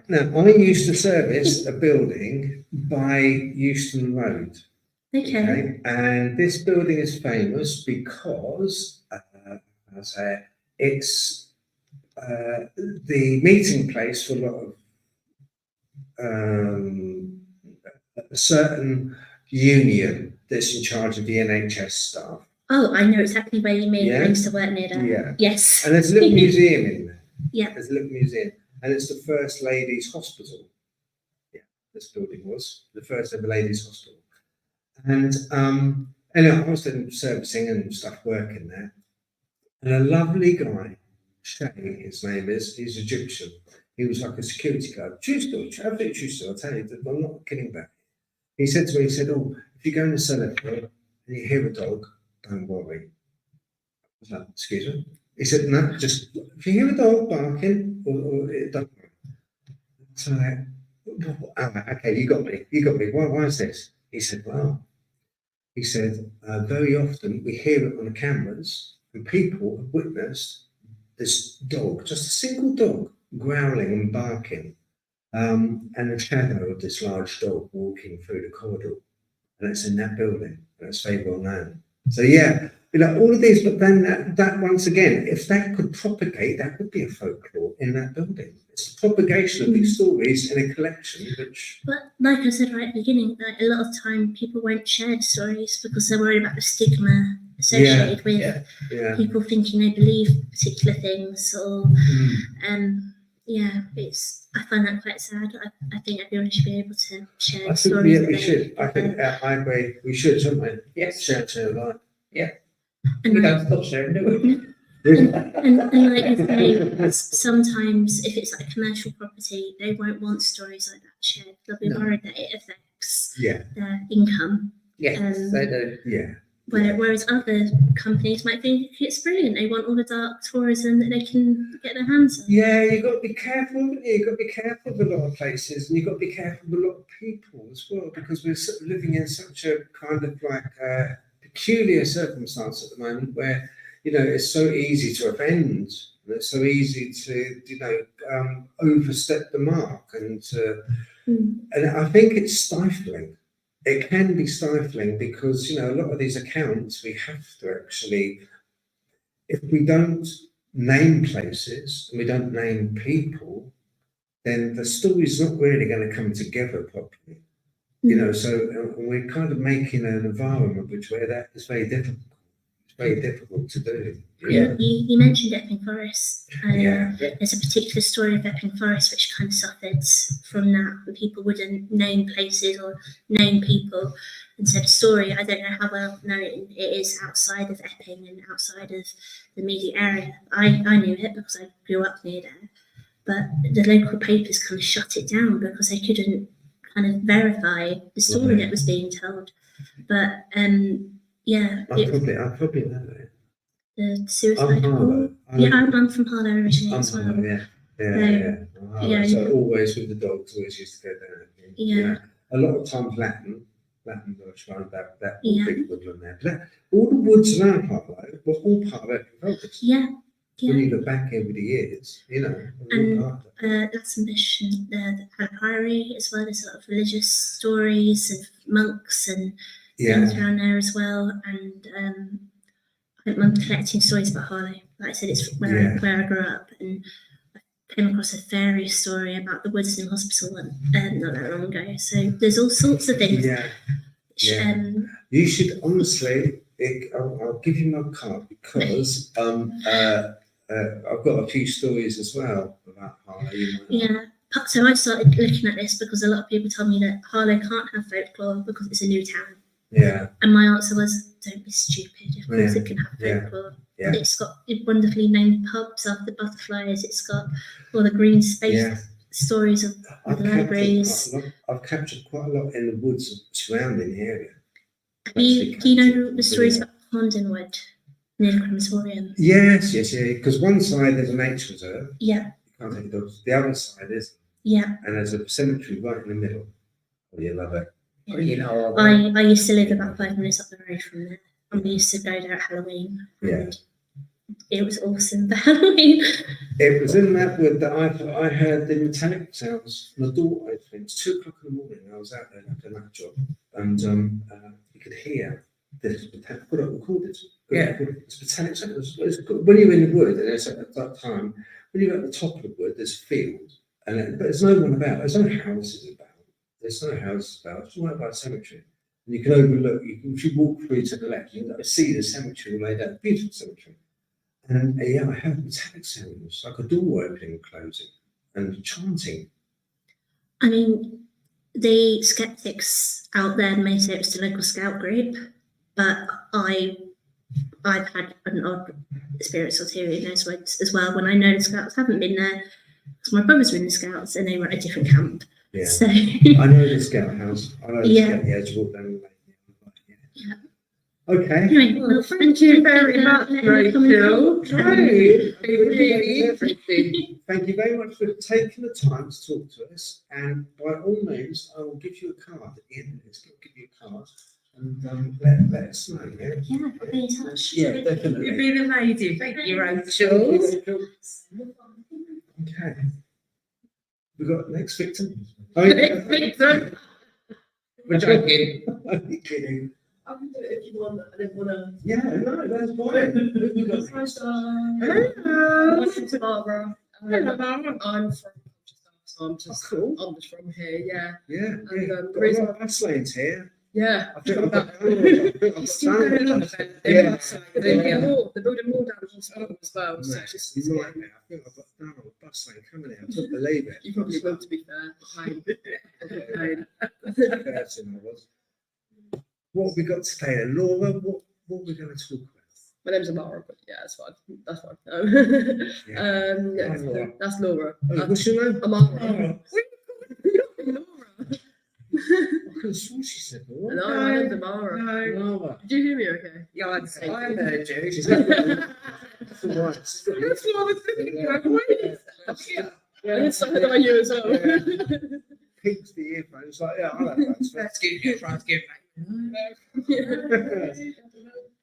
Now, I used to service a building by Euston Road. Okay. And this building is famous because, I say, it's the meeting place for a lot of a certain union that's in charge of the NHS staff. Oh, I know exactly where you mean. Yeah. I used to work near there. Yeah. Yes. And there's a little museum in there. Yeah. There's a little museum. And it's the First Ladies' Hospital. Yeah, this building was the first ever ladies' hospital. And I was then servicing and stuff working there. And a lovely guy, Shay, his name is, he's Egyptian. He was like a security guard. True story, absolutely true story. I'll tell you, I'm not kidding back. He said to me, he said, oh, if you go in the cellar and you hear a dog, don't worry. I was like, excuse me? He said, no, just, if you hear a dog barking, or don't worry. So okay, you got me. Why is this? He said, well, he said, very often we hear it on the cameras and people have witnessed this dog, just a single dog, growling and barking, and the shadow of this large dog walking through the corridor. And it's in that building, and it's very well known. So yeah, you know, all of these, but then that once again, if that could propagate, that would be a folklore in that building. It's the propagation of these stories in a collection, which... But like I said right at the beginning, like a lot of time people won't share the stories because they're worried about the stigma associated with people thinking they believe particular things or yeah, I find that quite sad. I think everyone should be able to share stories. Yeah, we should. I think I agree. We should, shouldn't we? Yes. Share life. Yeah. And We like, don't stop sharing, do we? and like you say, sometimes if it's like commercial property, they won't want stories like that shared. They'll be worried that it affects their income. Yes, they do. Yeah. Whereas other companies might think it's brilliant. They want all the dark tourism that they can get their hands on. Yeah, you've got to be careful, haven't you? You've got to be careful with a lot of places, and you've got to be careful with a lot of people as well, because we're sort of living in such a kind of like peculiar circumstance at the moment where, you know, it's so easy to offend. It's so easy to, you know, overstep the mark, and I think it's stifling. It can be stifling because, you know, a lot of these accounts we have to actually, if we don't name places and we don't name people, then the story's not really going to come together properly. You know, so we're kind of making an environment where that is very difficult. It's very difficult to do. Yeah. You mentioned Epping Forest. Yeah. There's a particular story of Epping Forest which kind of suffered from that, where people wouldn't name places or name people. And so the story, I don't know how well known it is outside of Epping and outside of the immediate area. I knew it because I grew up near there. But the local papers kind of shut it down because they couldn't kind of verify the story that was being told. But yeah. I probably know it. The suicide call. Yeah, I'm from Harlow originally as well. Yeah. So always with the dogs, always used to go there. Yeah. You know, a lot of times Latin bush around that big woodland there. But all the woods around Harlow were all part of Epping Forest. Yeah. When you look back over the years, you know, and Lathambush and the Priory as well. There's a lot of religious stories of monks and things around there as well. And I'm collecting stories about Harlow. Like I said, it's where I grew up, and I came across a fairy story about the Woodston Hospital not that long ago. So there's all sorts of things. Yeah. You should honestly. I'll give you my card because I've got a few stories as well about Harlow. Yeah. So I started looking at this because a lot of people tell me that Harlow can't have folklore because it's a new town. Yeah. And my answer was, don't be stupid. Of course it can have folklore. Yeah. It's got wonderfully named pubs after butterflies. It's got all the green space stories of the libraries. I've captured quite a lot in the woods surrounding the area. Do you know the stories about Pondonwood near the crematorium? Yes. Because one side there's a nature reserve. Yeah. You can't take dogs. The other side is. Yeah. And there's a cemetery right in the middle. Oh, you love it. Yeah. Oh, you know, I used to live about 5 minutes up the road from there. And we used to go there at Halloween. Yeah. It was awesome for Halloween. It was in that wood that I heard the metallic sounds from the door opening. It's 2 o'clock in the morning. I was out there after that job, and you could hear this metallic. Got it recorded. It's metallic sounds. When you're in the wood, and it's at that time, when you're at the top of the wood, there's a field, but there's no one about. There's no houses about. There's no houses about. It's right by a cemetery. And you can overlook. If you walk through to the left, you can see the cemetery laid out. Beautiful cemetery. And I heard metallic sounds, like a door opening and closing, and chanting. I mean, the skeptics out there may say it's the local scout group, but I've had an odd experience or two in those woods as well. When I know the scouts haven't been there, because my brothers were in the scouts and they were at a different camp. Yeah. So I know the scout house. I know the scout. Yeah, to walk down the lane. Yeah. Okay. Anyway, well, Thank you very much, Rachel. Really interesting. Thank you very much for taking the time to talk to us. And by all means, I will give you a card at the end of this. I'll give you a card and let us know. Yeah, Yeah, I'll be in touch. Yeah, definitely. You've been amazing. Thank you, Rachel. Okay. We got next victim. Next victim. We're joking. I'm kidding. I can do it if you want. I didn't want to. Yeah, no, that's fine. Hi, Star. Hello. My name's Barbara. Hello, Barbara. I'm from Colchester, so I'm just from here. Yeah. Yeah, And, the the reason- bus lanes here. Yeah. I think I've got It's still going on about Yeah. They're building more down the hospital as well. So it's just, You're right there. I think I've got down on a bus lane coming in. I couldn't believe it. you probably will, to be fair. Pain. Embarrassing I was. What have we got today? Laura, what are we going to talk about? My name's Amara, but yeah, that's fine. That's fine. Yeah. Yeah, Hi, Laura. that's Laura. Oh, what's your name? Amara. Oh, Laura. I could have sworn she said Laura. No, my name's Amara. No. Laura. Did you hear me okay? Yeah, I heard you. She's got that's all right. That's what I was thinking. Like, wait. Yeah, it's something about you as well. Pinks the earphones. Like, yeah, I like that. Let's give you a try to give back.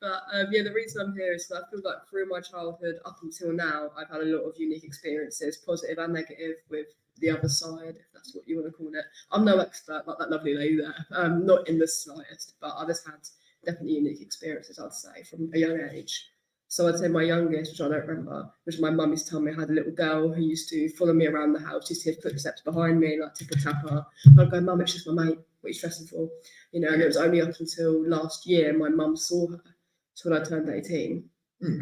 But yeah, the reason I'm here is because I feel like through my childhood up until now, I've had a lot of unique experiences, positive and negative, with the other side, if that's what you want to call it. I'm no expert like that lovely lady there, not in the slightest, but I've just had definitely unique experiences, I'd say, from a young age. So I'd say my youngest, which I don't remember, which my mum used to tell me, I had a little girl who used to follow me around the house, used to hear footsteps behind me, like tipper-tapper. I'd go, Mum, it's just my mate, what are you stressing for? You know, and it was only up until last year my mum saw her. So when I turned 18,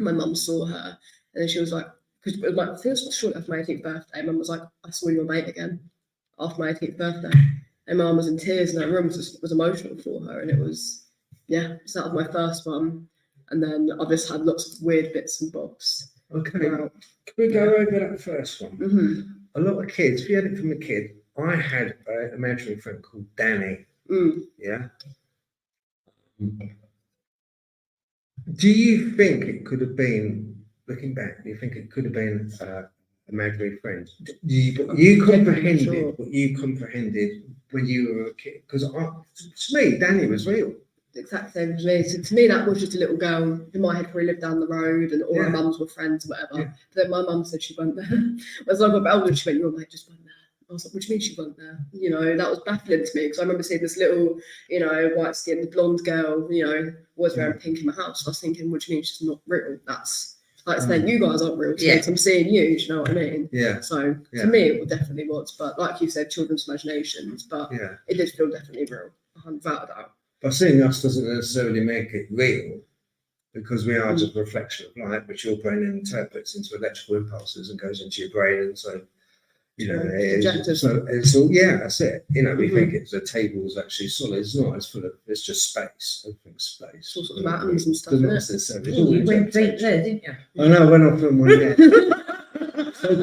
my mum saw her, and then she was like, because it was like, feels short after my 18th birthday, mum was like, I saw your mate again after my 18th birthday. And my mum was in tears in her room, because it was emotional for her, and it was, yeah, so that was my first one. And then I've just had lots of weird bits and bobs. Okay, can we go over that first one? Mm-hmm. A lot of kids, if you had it from a kid, I had an imaginary friend called Danny. Yeah. Do you think it could have been, looking back, do you think it could have been imaginary friend? You comprehended sure. what you comprehended when you were a kid? Because to me, Danny was real. The exact same as me. So to me, that was just a little girl in my head probably lived down the road, and all her mums were friends, or whatever. Yeah. But then my mum said she went there. As I got older, she went, your mate just went there. I was like, what do you mean she went there? You know, that was baffling to me, because I remember seeing this little, you know, white-skinned blonde girl, you know, always wearing pink in my house. I was thinking, what do you mean she's not real? That's Like saying, you guys aren't real to Yeah. me, so I'm seeing you, do you know what I mean? Yeah, So Yeah. to me, it definitely was. But like you said, children's imaginations, but yeah. it did feel definitely real, without a doubt. But seeing us doesn't necessarily make it real, because we are just a reflection of light, which your brain interprets into electrical impulses and goes into your brain, and so Subjective. so it's all, yeah, that's it. We Mhm. think it's the table's actually solid. It's not. It's full of. It's just space. Everything's space. It's all sorts of atoms and stuff, Not isn't it? necessarily. It's all You went deep interpretation. there, didn't you? I know. I went off on one there. So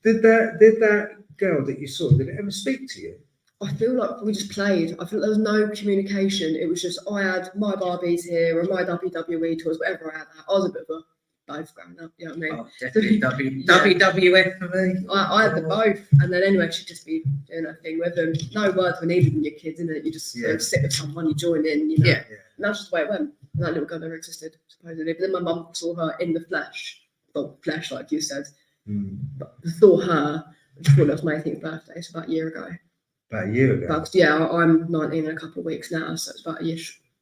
did that girl that you saw? Did it ever speak to you? I feel like we just played. I feel like there was no communication. It was just I had my Barbies here or my WWE toys, whatever I had. I was a bit of a both growing up, you know what I mean? Oh, definitely Yeah. WWF for me. I had the both, and then anyway, she'd just be doing her thing with them. No words were needed when you're kids, innit? You just Yeah. sit with someone, you join in, you know. Yeah. And that's just the way it went. And that little girl never existed, supposedly. But then my mum saw her in the flesh, well, flesh, like you said. But saw her before it was my 18th birthday, so about a year ago. About a year ago. But yeah, I'm 19 in a couple of weeks now, so it's about a year,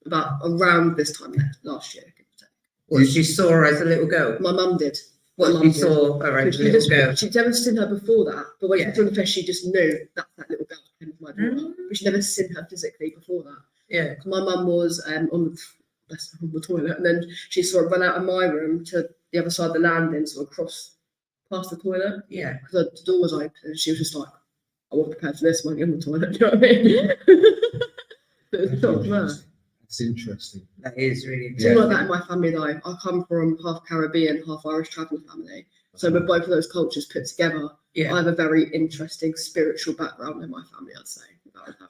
about around this time last year. Well, she saw her as a little girl. My mum did. Well, My she mum did. saw her as a She little just, girl. she'd never seen her before that, but when Yeah. she saw the flesh, she just knew that's that little girl came with my daughter. Mm. But she'd never seen her physically before that. Yeah. My mum was on the toilet, and then she saw it run out of my room to the other side of the landing, so across past the toilet, Yeah. because the door was open, and she was just like, I wasn't prepared for this when you're in the toilet, do you know what I mean? But it was shocked her. That's interesting. That is really Something like that in my family though. I come from half Caribbean, half Irish travelling family. So with both of those cultures put together, Yeah. I have a very interesting spiritual background in my family, I'd say.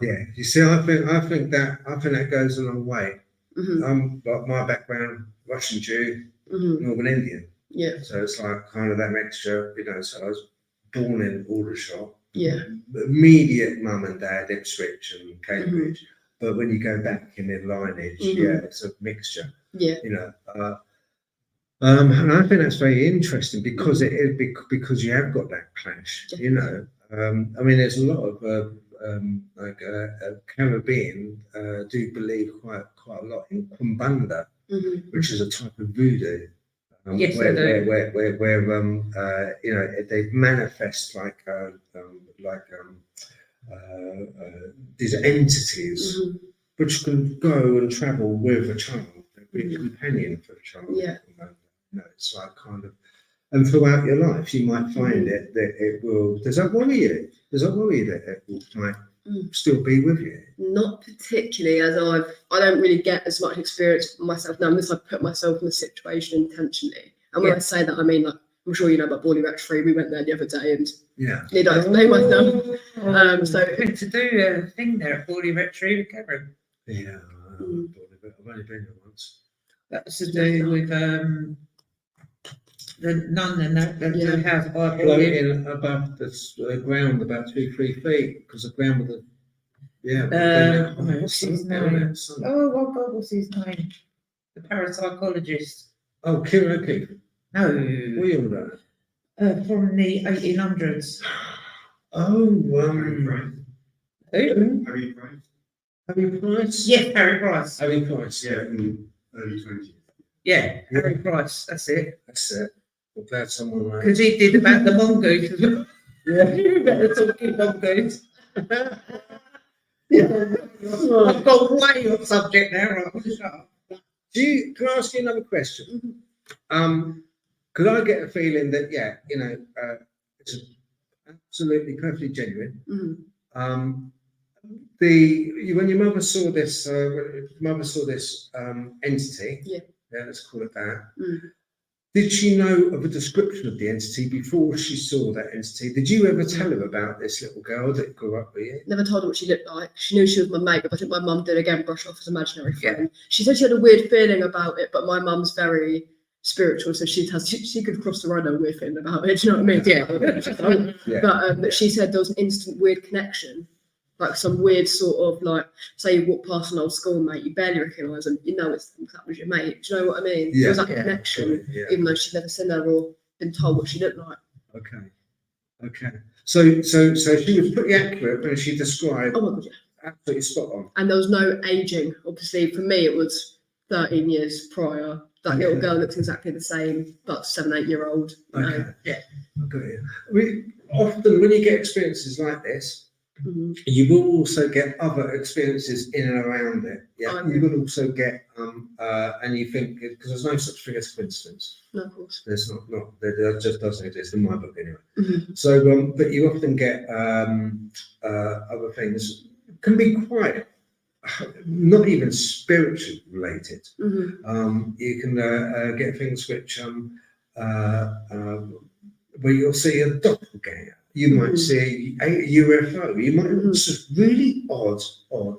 Yeah. You see, I think that goes a long way. Hmm. Like my background, Russian Jew, Hmm. Northern Indian. Yeah. So it's like kind of that mixture, so I was born in Aldershot. Yeah. Immediate mum and dad, Ipswich and Cambridge. But when you go back in their lineage, yeah, it's a mixture, Yeah. And I think that's very interesting because it is because you have got that clash, I mean, there's a lot of Caribbean do believe quite a lot in Kumbanda, which is a type of voodoo. Yes, where they do. they manifest these entities which can go and travel with a child, be a companion for the child. Yeah. It's like kind of, and throughout your life, you might find it that it will. Does that worry you? Does that worry you that it might still be with you? Not particularly, as I don't really get as much experience myself now, unless I put myself in the situation intentionally. And when I say that, I mean, like, I'm sure you know about Borley Rec Free. We went there the other day and need to explain myself. So good to do a thing there at Borley Rectory recovery. Yeah, I've only been there once. That's to do with the nun and that the house by Borley. Floating above the ground about 2-3 feet because the ground with the What's his name? Oh, my God, what's his name? The parapsychologist. Oh, Kieran O'Keefe. No, We all know. from the 1800s. Oh, Who? Harry Price. Yes, Harry Price. Harry Price. Yeah, Early 20s. Yeah, Harry Price. That's it. that's it. I'm glad someone. Because he did about the mongoose. You better talking mongoose. I've got way off subject now. Right? Shut up. Can I ask you another question? Because I get a feeling that it's absolutely perfectly genuine. When your mother saw this, entity, let's call it that. Did she know of a description of the entity before she saw that entity? Did you ever tell her about this little girl that grew up with you? never told her what she looked like. She knew she was my mate, but I think my mum did again brush off as imaginary friend. She said she had a weird feeling about it, but my mum's very spiritual, so she could cross the road and weird feeling about it. Do you know what I mean? Yeah. But she said there was an instant weird connection, like some weird sort of like, say you walk past an old schoolmate, you barely recognise them, you know that was your mate. Do you know what I mean? Yeah. There was that connection, even though she'd never seen her or been told what she looked like. Okay. So she was pretty accurate when she described. Oh my god, yeah. Absolutely spot on. And there was no aging. Obviously, for me, it was 13 years prior that little girl looks exactly the same, but 7, 8 year old. Okay. Yeah. I got you. Often when you get experiences like this, you will also get other experiences in and around it. Yeah, I you will also get and you think, because there's no such thing as coincidence. No, of course. There's not there just doesn't exist in my book anyway. Mhm. So, but you often get other things can be quite not even spiritually related. You can get things which where you'll see a doppelganger. You might see a UFO. You might just really odd,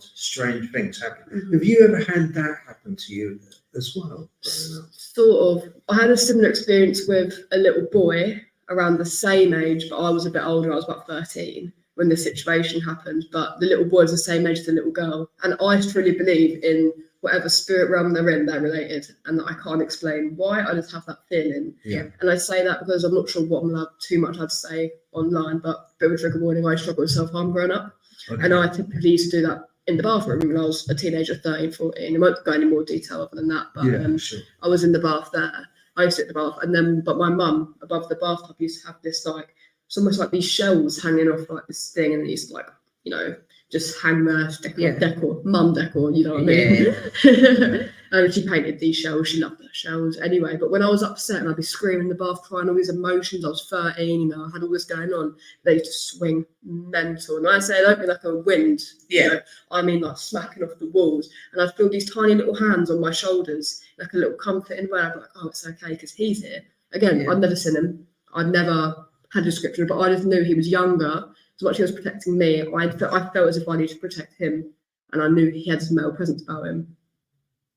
strange things happen. Have you ever had that happen to you as well? Sort of. I had a similar experience with a little boy around the same age, but I was a bit older. I was about 13 when this situation happened. But the little boy was the same age as the little girl, and I truly believe in whatever spirit realm they're in, they're related, and that I can't explain why. I just have that feeling. Yeah. And I say that because I'm not sure what I'm allowed too much I'd say online, but bit of a trigger warning, I struggle with self-harm growing up. Okay. And I typically used to do that in the bathroom when I was a teenager, 13, 14. I won't go into more detail other than that, but Sure. I was in the bath there. I used to sit in the bath, and then, but my mum above the bathtub used to have this like, it's almost like these shells hanging off like this thing, and it used to like, you know, just hang there, decor, mum decor, you know what I mean? And she painted these shells, she loved those shells anyway. But when I was upset and I'd be screaming in the bath, crying all these emotions, I was 13, you know, I had all this going on, they used to swing mental. And I say I don't mean like a wind, you know, I mean like smacking off the walls. And I'd feel these tiny little hands on my shoulders, like a little comforting way. I'd be like, oh, it's okay, because he's here. Again, I'd never seen him, I'd never had a description, but I just knew he was younger. So much he was protecting me, I felt as if I needed to protect him, and I knew he had his male presence about him.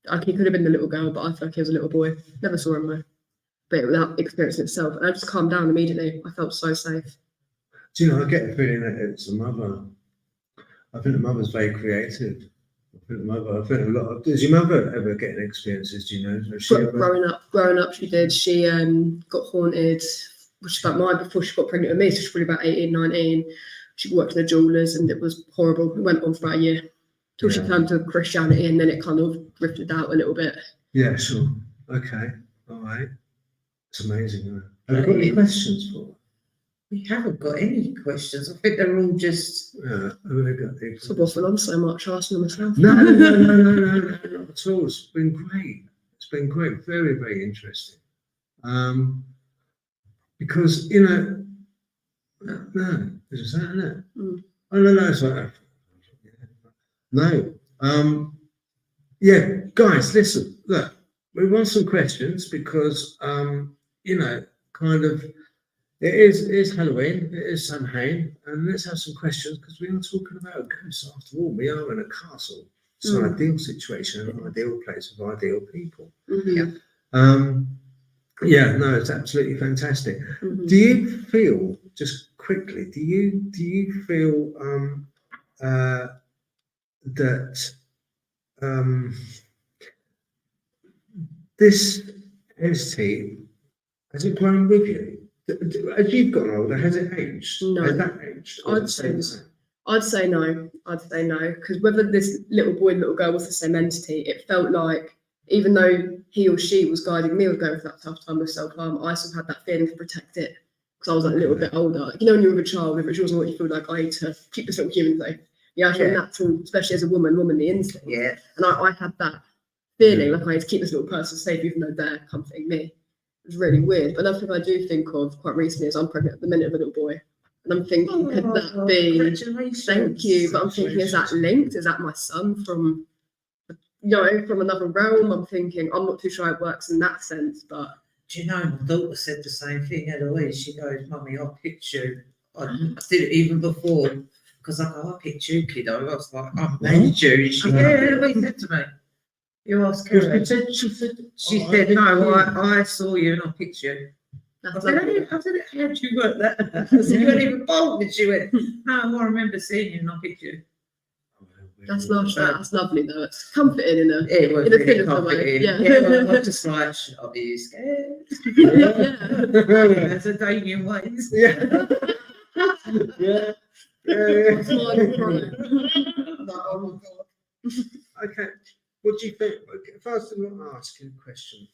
Like he could have been the little girl, but I felt like he was a little boy. Never saw him though, but without experience itself, and I just calmed down immediately. I felt so safe. Do you know? I get the feeling that it's the mother. I think the mother's very creative. I think the mother. I think a lot of. Does your mother ever get any experiences? Do you know? Has she ever... Growing up, she did. She got haunted. Which is about mine before she got pregnant with me, so she's probably about 18, 19. She worked in the jewellers, and it was horrible. It went on for about a year till she turned to Christianity, and then it kind of drifted out a little bit. Yeah, sure. Okay, all right. It's amazing. Isn't it? Have you got any questions for her? We haven't got any questions. I think they're all just. Yeah, I've only got these. So waffle on so much, asking myself. No, not at all. It's been great. It's been great. Very, very interesting. Because, you know, no, it's just that, isn't it? Oh, no, it's like that. No. Yeah, guys, listen, look, we want some questions because, you know, kind of, it is Halloween, it is Samhain, and let's have some questions because we are talking about ghosts after all. We are in a castle. It's an ideal situation, an ideal place with ideal people. Yeah, no, it's absolutely fantastic. Do you feel, just quickly, do you feel that this entity, has it grown with you? As you've gotten older, has it aged? No. Has that aged? I'd say no. Because whether this little boy and little girl was the same entity, it felt like, even though he or she was guiding me or going through that tough time with self-harm, I still had that feeling to protect it because I was like a little bit older. Like, you know, when you're with a child, if it wasn't what you feel like, I need to keep this little human safe. Yeah, I feel natural, especially as a womanly instinct. Yeah. And I had that feeling like I had to keep this little person safe, even though they're comforting me. It was really weird. But another thing I do think of quite recently is I'm pregnant at the minute of a little boy. And I'm thinking, could that be? Congratulations. Thank you. But I'm thinking, is that linked? Is that my son from, you know, from another realm? I'm thinking, I'm not too sure how it works in that sense, but. Do you know, my daughter said the same thing, Eloise. She goes, Mummy, I'll picture you. I did it even before, because I go, I picked you, kiddo. I was like, I made you. She Eloise said to me, you asked her. She said, no, I saw you and I picked you. I said, how did you work that? I said, you weren't even bold. And she went, no, I remember seeing you and I picked you. That's lush. That's lovely though. It's comforting in a It was in a really sinister way. comforting. Yeah. Well, I'm just like, should I be scared? There's a Damien ways. Yeah. Smile and cry. Oh my God. Okay. What do you think? If I was to ask you a question,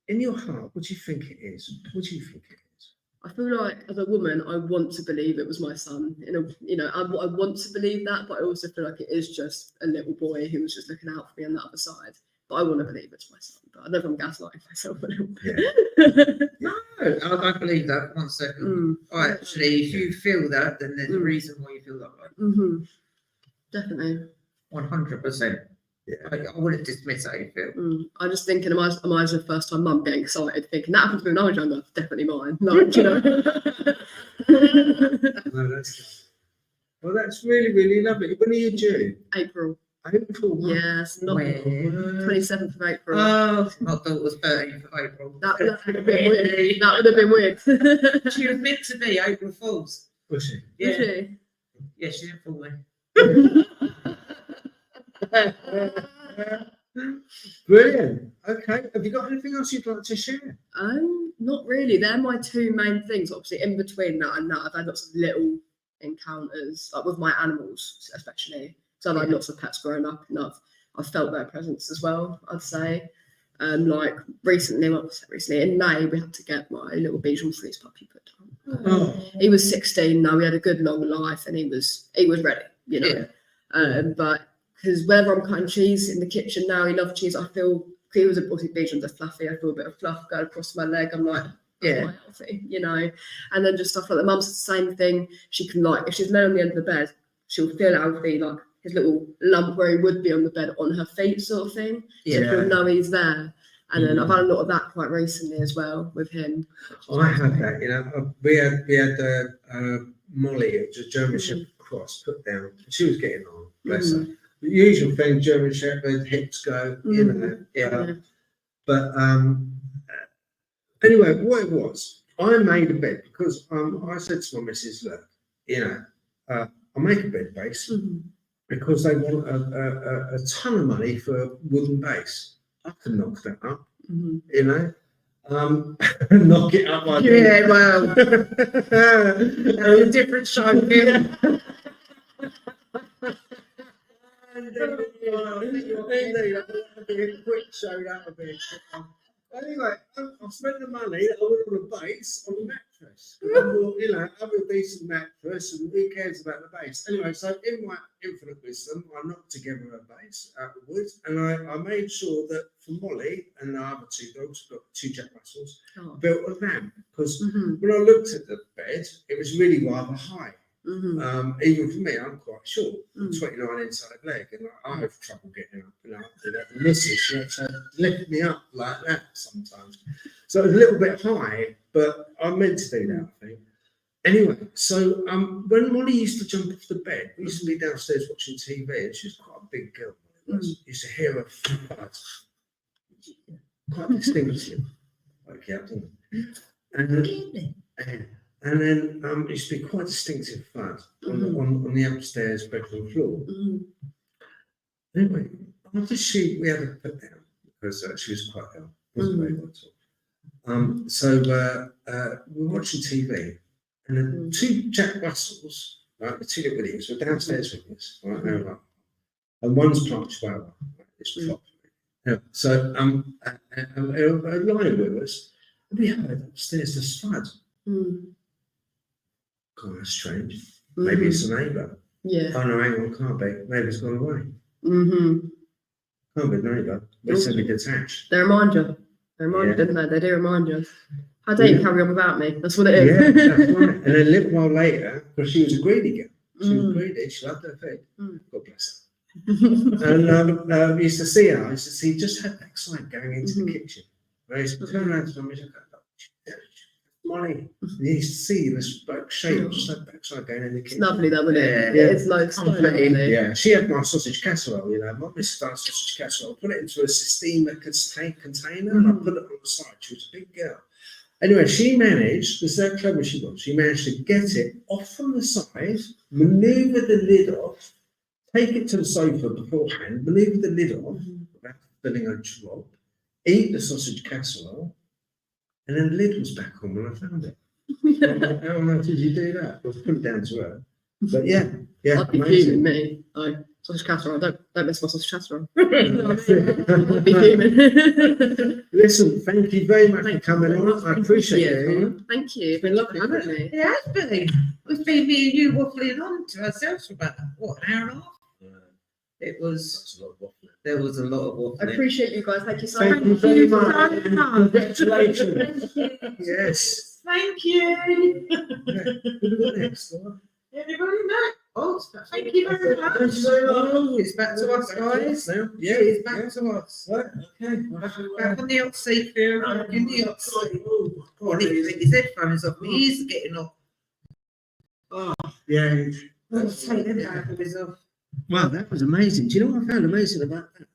in your heart, what do you think it is? What do you think it is? I feel like as a woman, I want to believe it was my son. I want to believe that, but I also feel like it is just a little boy who was just looking out for me on the other side. But I want to believe it's my son. But I don't know if I'm gaslighting myself a little bit. No, I don't believe that. 1 second. Actually, if you feel that, then there's a reason why you feel that way. Definitely. 100%. Yeah. I wouldn't dismiss how you feel. I'm just thinking, am I as a first time mum getting excited, thinking that happened to me when I was younger? Definitely mine. Like, you know. No, that's well, that's really, really lovely. When are you due? April. April. Yes, not 27th of April. Oh, I thought it was 13th of April. That would have been weird. That would have been weird. She was meant to be April Fool's. Was she? Yeah. Was she? Yeah, she didn't fool me. Brilliant. Okay. Have you got anything else you'd like to share? Not really. They're my two main things. Obviously, in between that and that, I've had lots of little encounters, like with my animals, especially. So I've had lots of pets growing up, and I've felt their presence as well, I'd say. Like recently in May, we had to get my little Bichon Frise puppy put down. Oh. He was 16 now. He had a good long life, and he was ready, you know. Yeah. But because whenever I'm cutting cheese in the kitchen now, he loved cheese. I feel he was a Bichons are fluffy. I feel a bit of fluff going across my leg. I'm like, quite healthy, you know. And then just stuff like that. Mum's the same thing. She can, like, if she's laying on the end of the bed, she'll feel Alfie, like his little lump where he would be on the bed on her feet, sort of thing. So she'll know he's there. And then I've had a lot of that quite recently as well with him. I had that, you know. We had Molly, it was a German Shepherd cross, put down. She was getting on, bless her. The usual thing, German Shepherd, hips go, you know. But anyway, what it was, I made a bed because I said to my missus, look, you know, I'll make a bed base because they want a ton of money for a wooden base. I can knock that up, you know. Knock it up like well, a different show. Quick show that a bit. Anyway, I've spent the money that I would on a base on a mattress. I thought, you know, have a decent mattress, and who cares about the base? Anyway, so in my infinite wisdom, I knocked together a base out of wood, and I made sure that for Molly and the other two dogs, got 2 Jack Russells, built a lamp because when I looked at the bed, it was really rather high. Even for me, I'm quite short, 29 inside leg, and I have trouble getting up. You know, the missus, she had to lift me up like that sometimes. So it was a little bit high, but I meant to do that, I think. Anyway, so when Molly used to jump off the bed, we used to be downstairs watching TV, and she was quite a big girl. Used to hear her thud, quite distinctive. And then it used to be quite distinctive thud on the upstairs bedroom floor. Anyway, after we had her put down because she was quite ill, wasn't very well at all. So we were watching TV, and then 2 Jack Russells, right, the 2 little idiots, were downstairs with us, right, and one's Planch Chihuahua, this flop. So lying with us, and we heard upstairs the thud. God, that's strange. Maybe it's a neighbour. Yeah. Oh no, hang on, can't be. Neighbour's gone away. Can't be neighbour. They're semi-detached. They remind you. They remind you, didn't they? They do remind you. How dare you carry on without me? That's what it is. Yeah, that's right. And then a little while later, because she was a greedy girl. She was greedy. She loved her food. God bless her. And I used to see her. I used to see just her backside going into the kitchen. I used to turn around to my missus and go, Molly, you used to see this shape, just her backside going in the kitchen. It's lovely though, isn't it? Yeah, it's like so lovely. Yeah, she had my sausage casserole, you know. My missus done sausage casserole, put it into a Sistema container, and I put it on the side. She was a big girl. Anyway, she managed, this is how clever she was, she managed to get it off from the side, manoeuvre the lid off, take it to the sofa beforehand, manoeuvre the lid off, without filling a drop, eat the sausage casserole, and then the lid was back on when I found it. How on earth did you do that? Well, put it down to her. But yeah, I'd be fuming me. Sausage casserole. Don't miss my sausage casserole. I'd be fuming. Listen, thank you very much for coming on. I appreciate it. Thank you. It's been lovely having me. It has been. It's been me and you waffling on to ourselves for about, what, an hour and a half? It was, there was a lot of I waffling. appreciate you guys. Thank you so Thank much. you very much. so much. Congratulations. Thank you. Yes. Thank you. Next. Everybody back. Oh, thank you very much. Thank you very much. Oh, it's back to us, guys. Yeah, It's back to us. Right, okay. Back on the hot seat, Phil. Back in the hot seat. Oh, I need to take his headphones off. He is getting off. Yeah. Let's take them headphones off. Wow, that was amazing. Do you know what I found amazing about that?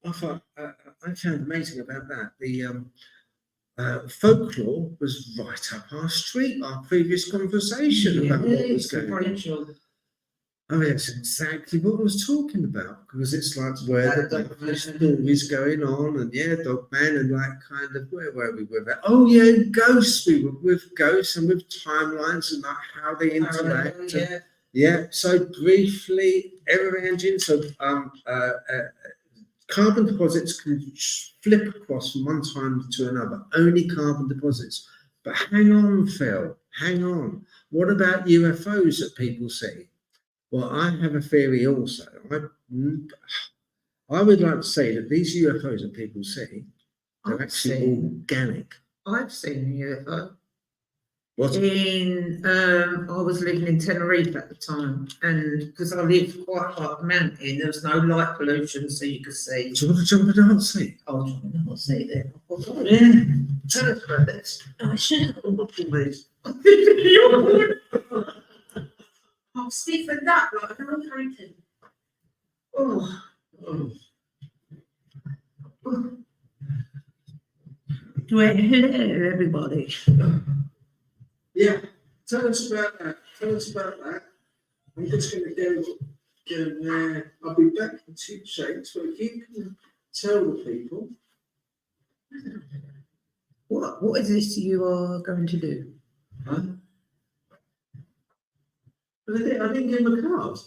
I found amazing about that. The folklore was right up our street, our previous conversation about what was going on. I mean, that's exactly what I was talking about, because it's like where the stories going on, and yeah, Dogman, and like kind of where were we with that? Oh yeah, ghosts. We were with ghosts and with timelines and like how they interact. And, yeah. So briefly, error engine. So carbon deposits can flip across from one time to another. Only carbon deposits. But hang on, Phil. Hang on. What about UFOs that people see? Well, I have a theory also. I would like to say that these UFOs that people see are actually organic. I've seen a UFO. What? I was living in Tenerife at the time, and because I lived quite high up the mountain, there was no light pollution, so you could see. Do you want to jump in and see? Oh, I'll see there. Yeah. Tell us about this. I should. I'll stiffen that like an old painting. Oh. Hello, everybody. Yeah. Tell us about that. Tell us about that. I'm just going to go there. I'll be back in 2 shakes, but if you can tell the people. What is this you are going to do? Huh? But I didn't give him a card.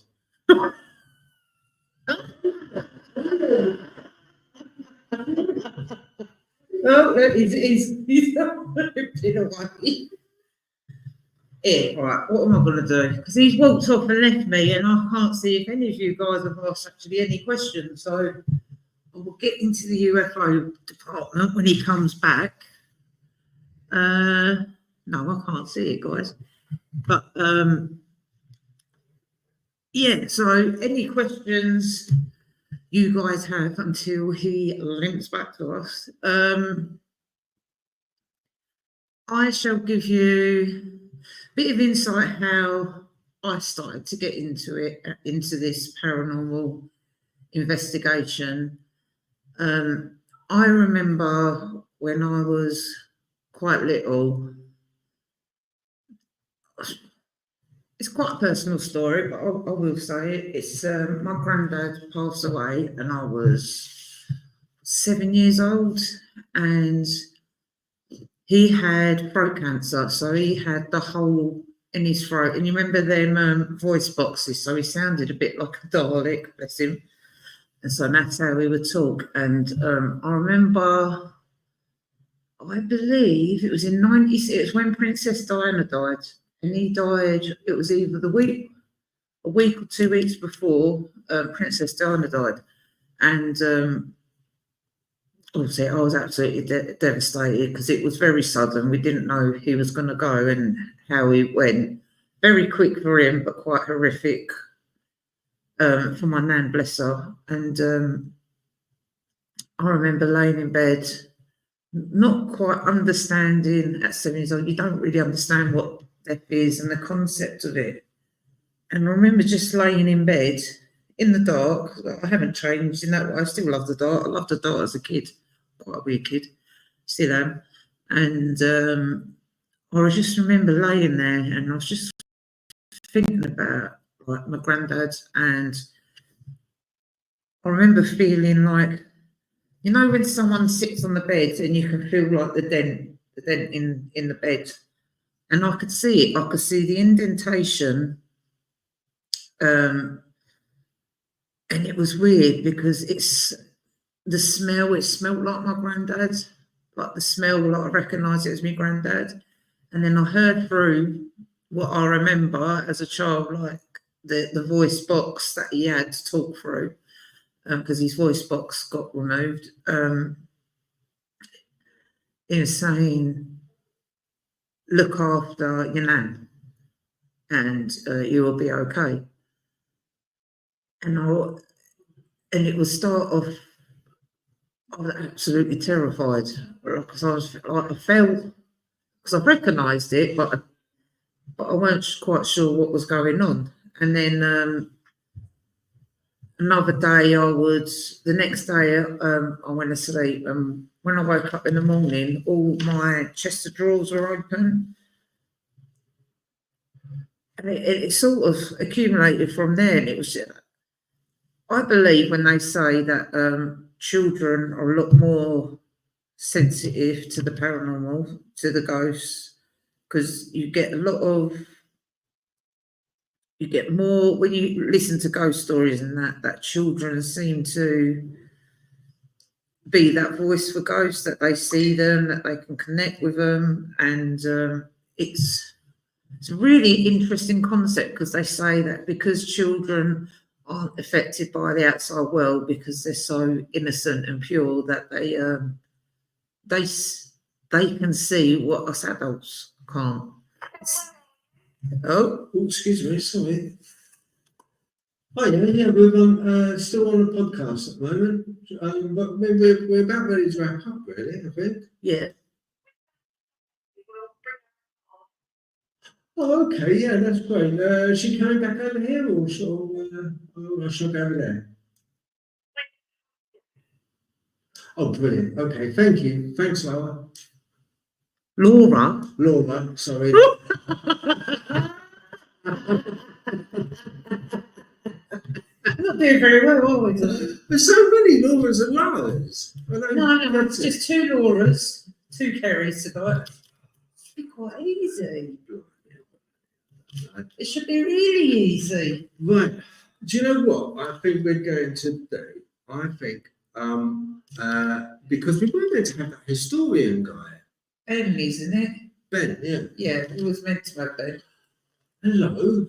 Oh, he's been away. Yeah, right, what am I going to do? Because he's walked off and left me, and I can't see if any of you guys have asked actually any questions. So I will get into the UFO department when he comes back. No, I can't see it, guys. But yeah, so any questions you guys have until he links back to us? I shall give you a bit of insight how I started to get into this paranormal investigation. I remember when I was quite little. It's quite a personal story, but I will say it. It's my granddad passed away, and I was 7 years old, and he had throat cancer, so he had the hole in his throat. And you remember them voice boxes, so he sounded a bit like a Dalek, bless him. And so that's how we would talk. And I remember, I believe it was in 96, it was when Princess Diana died. And he died, it was either a week or 2 weeks before Princess Diana died. And obviously I was absolutely devastated because it was very sudden. We didn't know he was going to go and how he went. Very quick for him, but quite horrific for my nan, bless her. And I remember laying in bed, not quite understanding at 7 years old. You don't really understand what death is and the concept of it. And I remember just laying in bed in the dark. I haven't changed in that way. I still love the dark. I loved the dark as a kid, quite a weird kid, still am. And I just remember laying there, and I was just thinking about like my granddad, and I remember feeling like, you know, when someone sits on the bed and you can feel like the dent in the bed. And I could see it. I could see the indentation and it was weird because it's the smell. It smelled like my granddad, like the smell. Like I recognised it as my granddad, and then I heard through what I remember as a child, like the voice box that he had to talk through, because his voice box got removed. He was saying, "Look after your nan, and you will be okay." And it would start off. I was absolutely terrified because I felt because I recognised it, but I weren't quite sure what was going on. And then another day, the next day, I went to sleep. When I woke up in the morning, all my chest of drawers were open. And it sort of accumulated from there. And it was, I believe when they say that children are a lot more sensitive to the paranormal, to the ghosts, because you get more when you listen to ghost stories and that children seem to be that voice for ghosts, that they see them, that they can connect with them. And it's a really interesting concept because they say that because children aren't affected by the outside world because they're so innocent and pure that they can see what us adults can't. Oh, excuse me, sorry. Oh yeah, we're still on a podcast at the moment, but we're about ready to wrap up, really, I think. yeah. Oh, okay, yeah, that's great. Is she coming back over here, or shall I go over there? Oh, brilliant. Okay, thank you. Thanks, Laura. Laura. Laura, sorry. Not doing very well, are we? There's so many Lauras and Lauras. No, it's just two Lauras, two Kerrys tonight. It should be quite easy. It should be really easy. Right. Do you know what I think we're going to do? I think because we were meant to have that historian guy. Ben, isn't it? Ben, yeah. Yeah, it was meant to have Ben. Hello.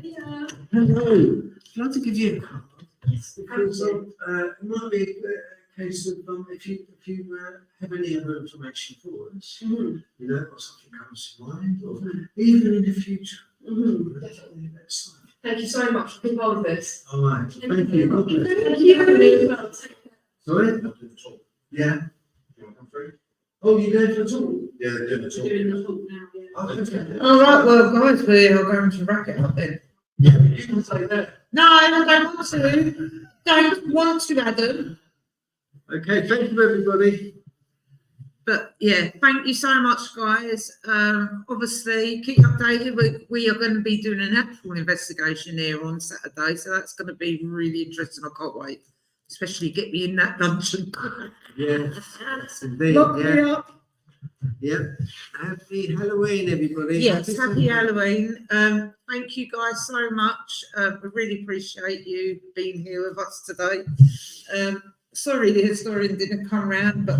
Yeah. Hello. I'd like to give you a card. Because it might be a case of if you have any other information for us, you know, or something comes to mind, or even in the future. Definitely next time. Thank you so much for being part of this. All right. Thank you. God bless. Thank you. Sorry? Yeah. Oh, you're going for a talk? Yeah, they're doing a talk. Doing the talk now, yeah. Oh, okay. All right, well, guys, we are going to wrap it up then. Yeah, you can say that. No, I don't want to. Don't want to, Adam. Okay, thank you, everybody. But yeah, thank you so much, guys. Obviously, keep updated. We are going to be doing an actual investigation here on Saturday, so that's going to be really interesting. I can't wait, especially get me in that dungeon. Yes, indeed. Lock me up. Yeah. Happy Halloween, everybody. Yes, happy Halloween. Thank you guys so much. We really appreciate you being here with us today. Sorry the historian didn't come round, but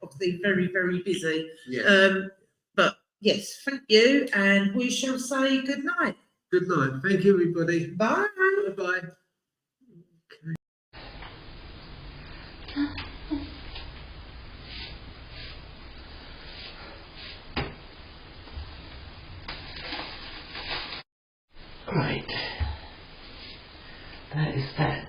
obviously very, very busy. Yeah. But yes, thank you, and we shall say good night. Good night. Thank you, everybody. Bye. Bye-bye. Right. That is that.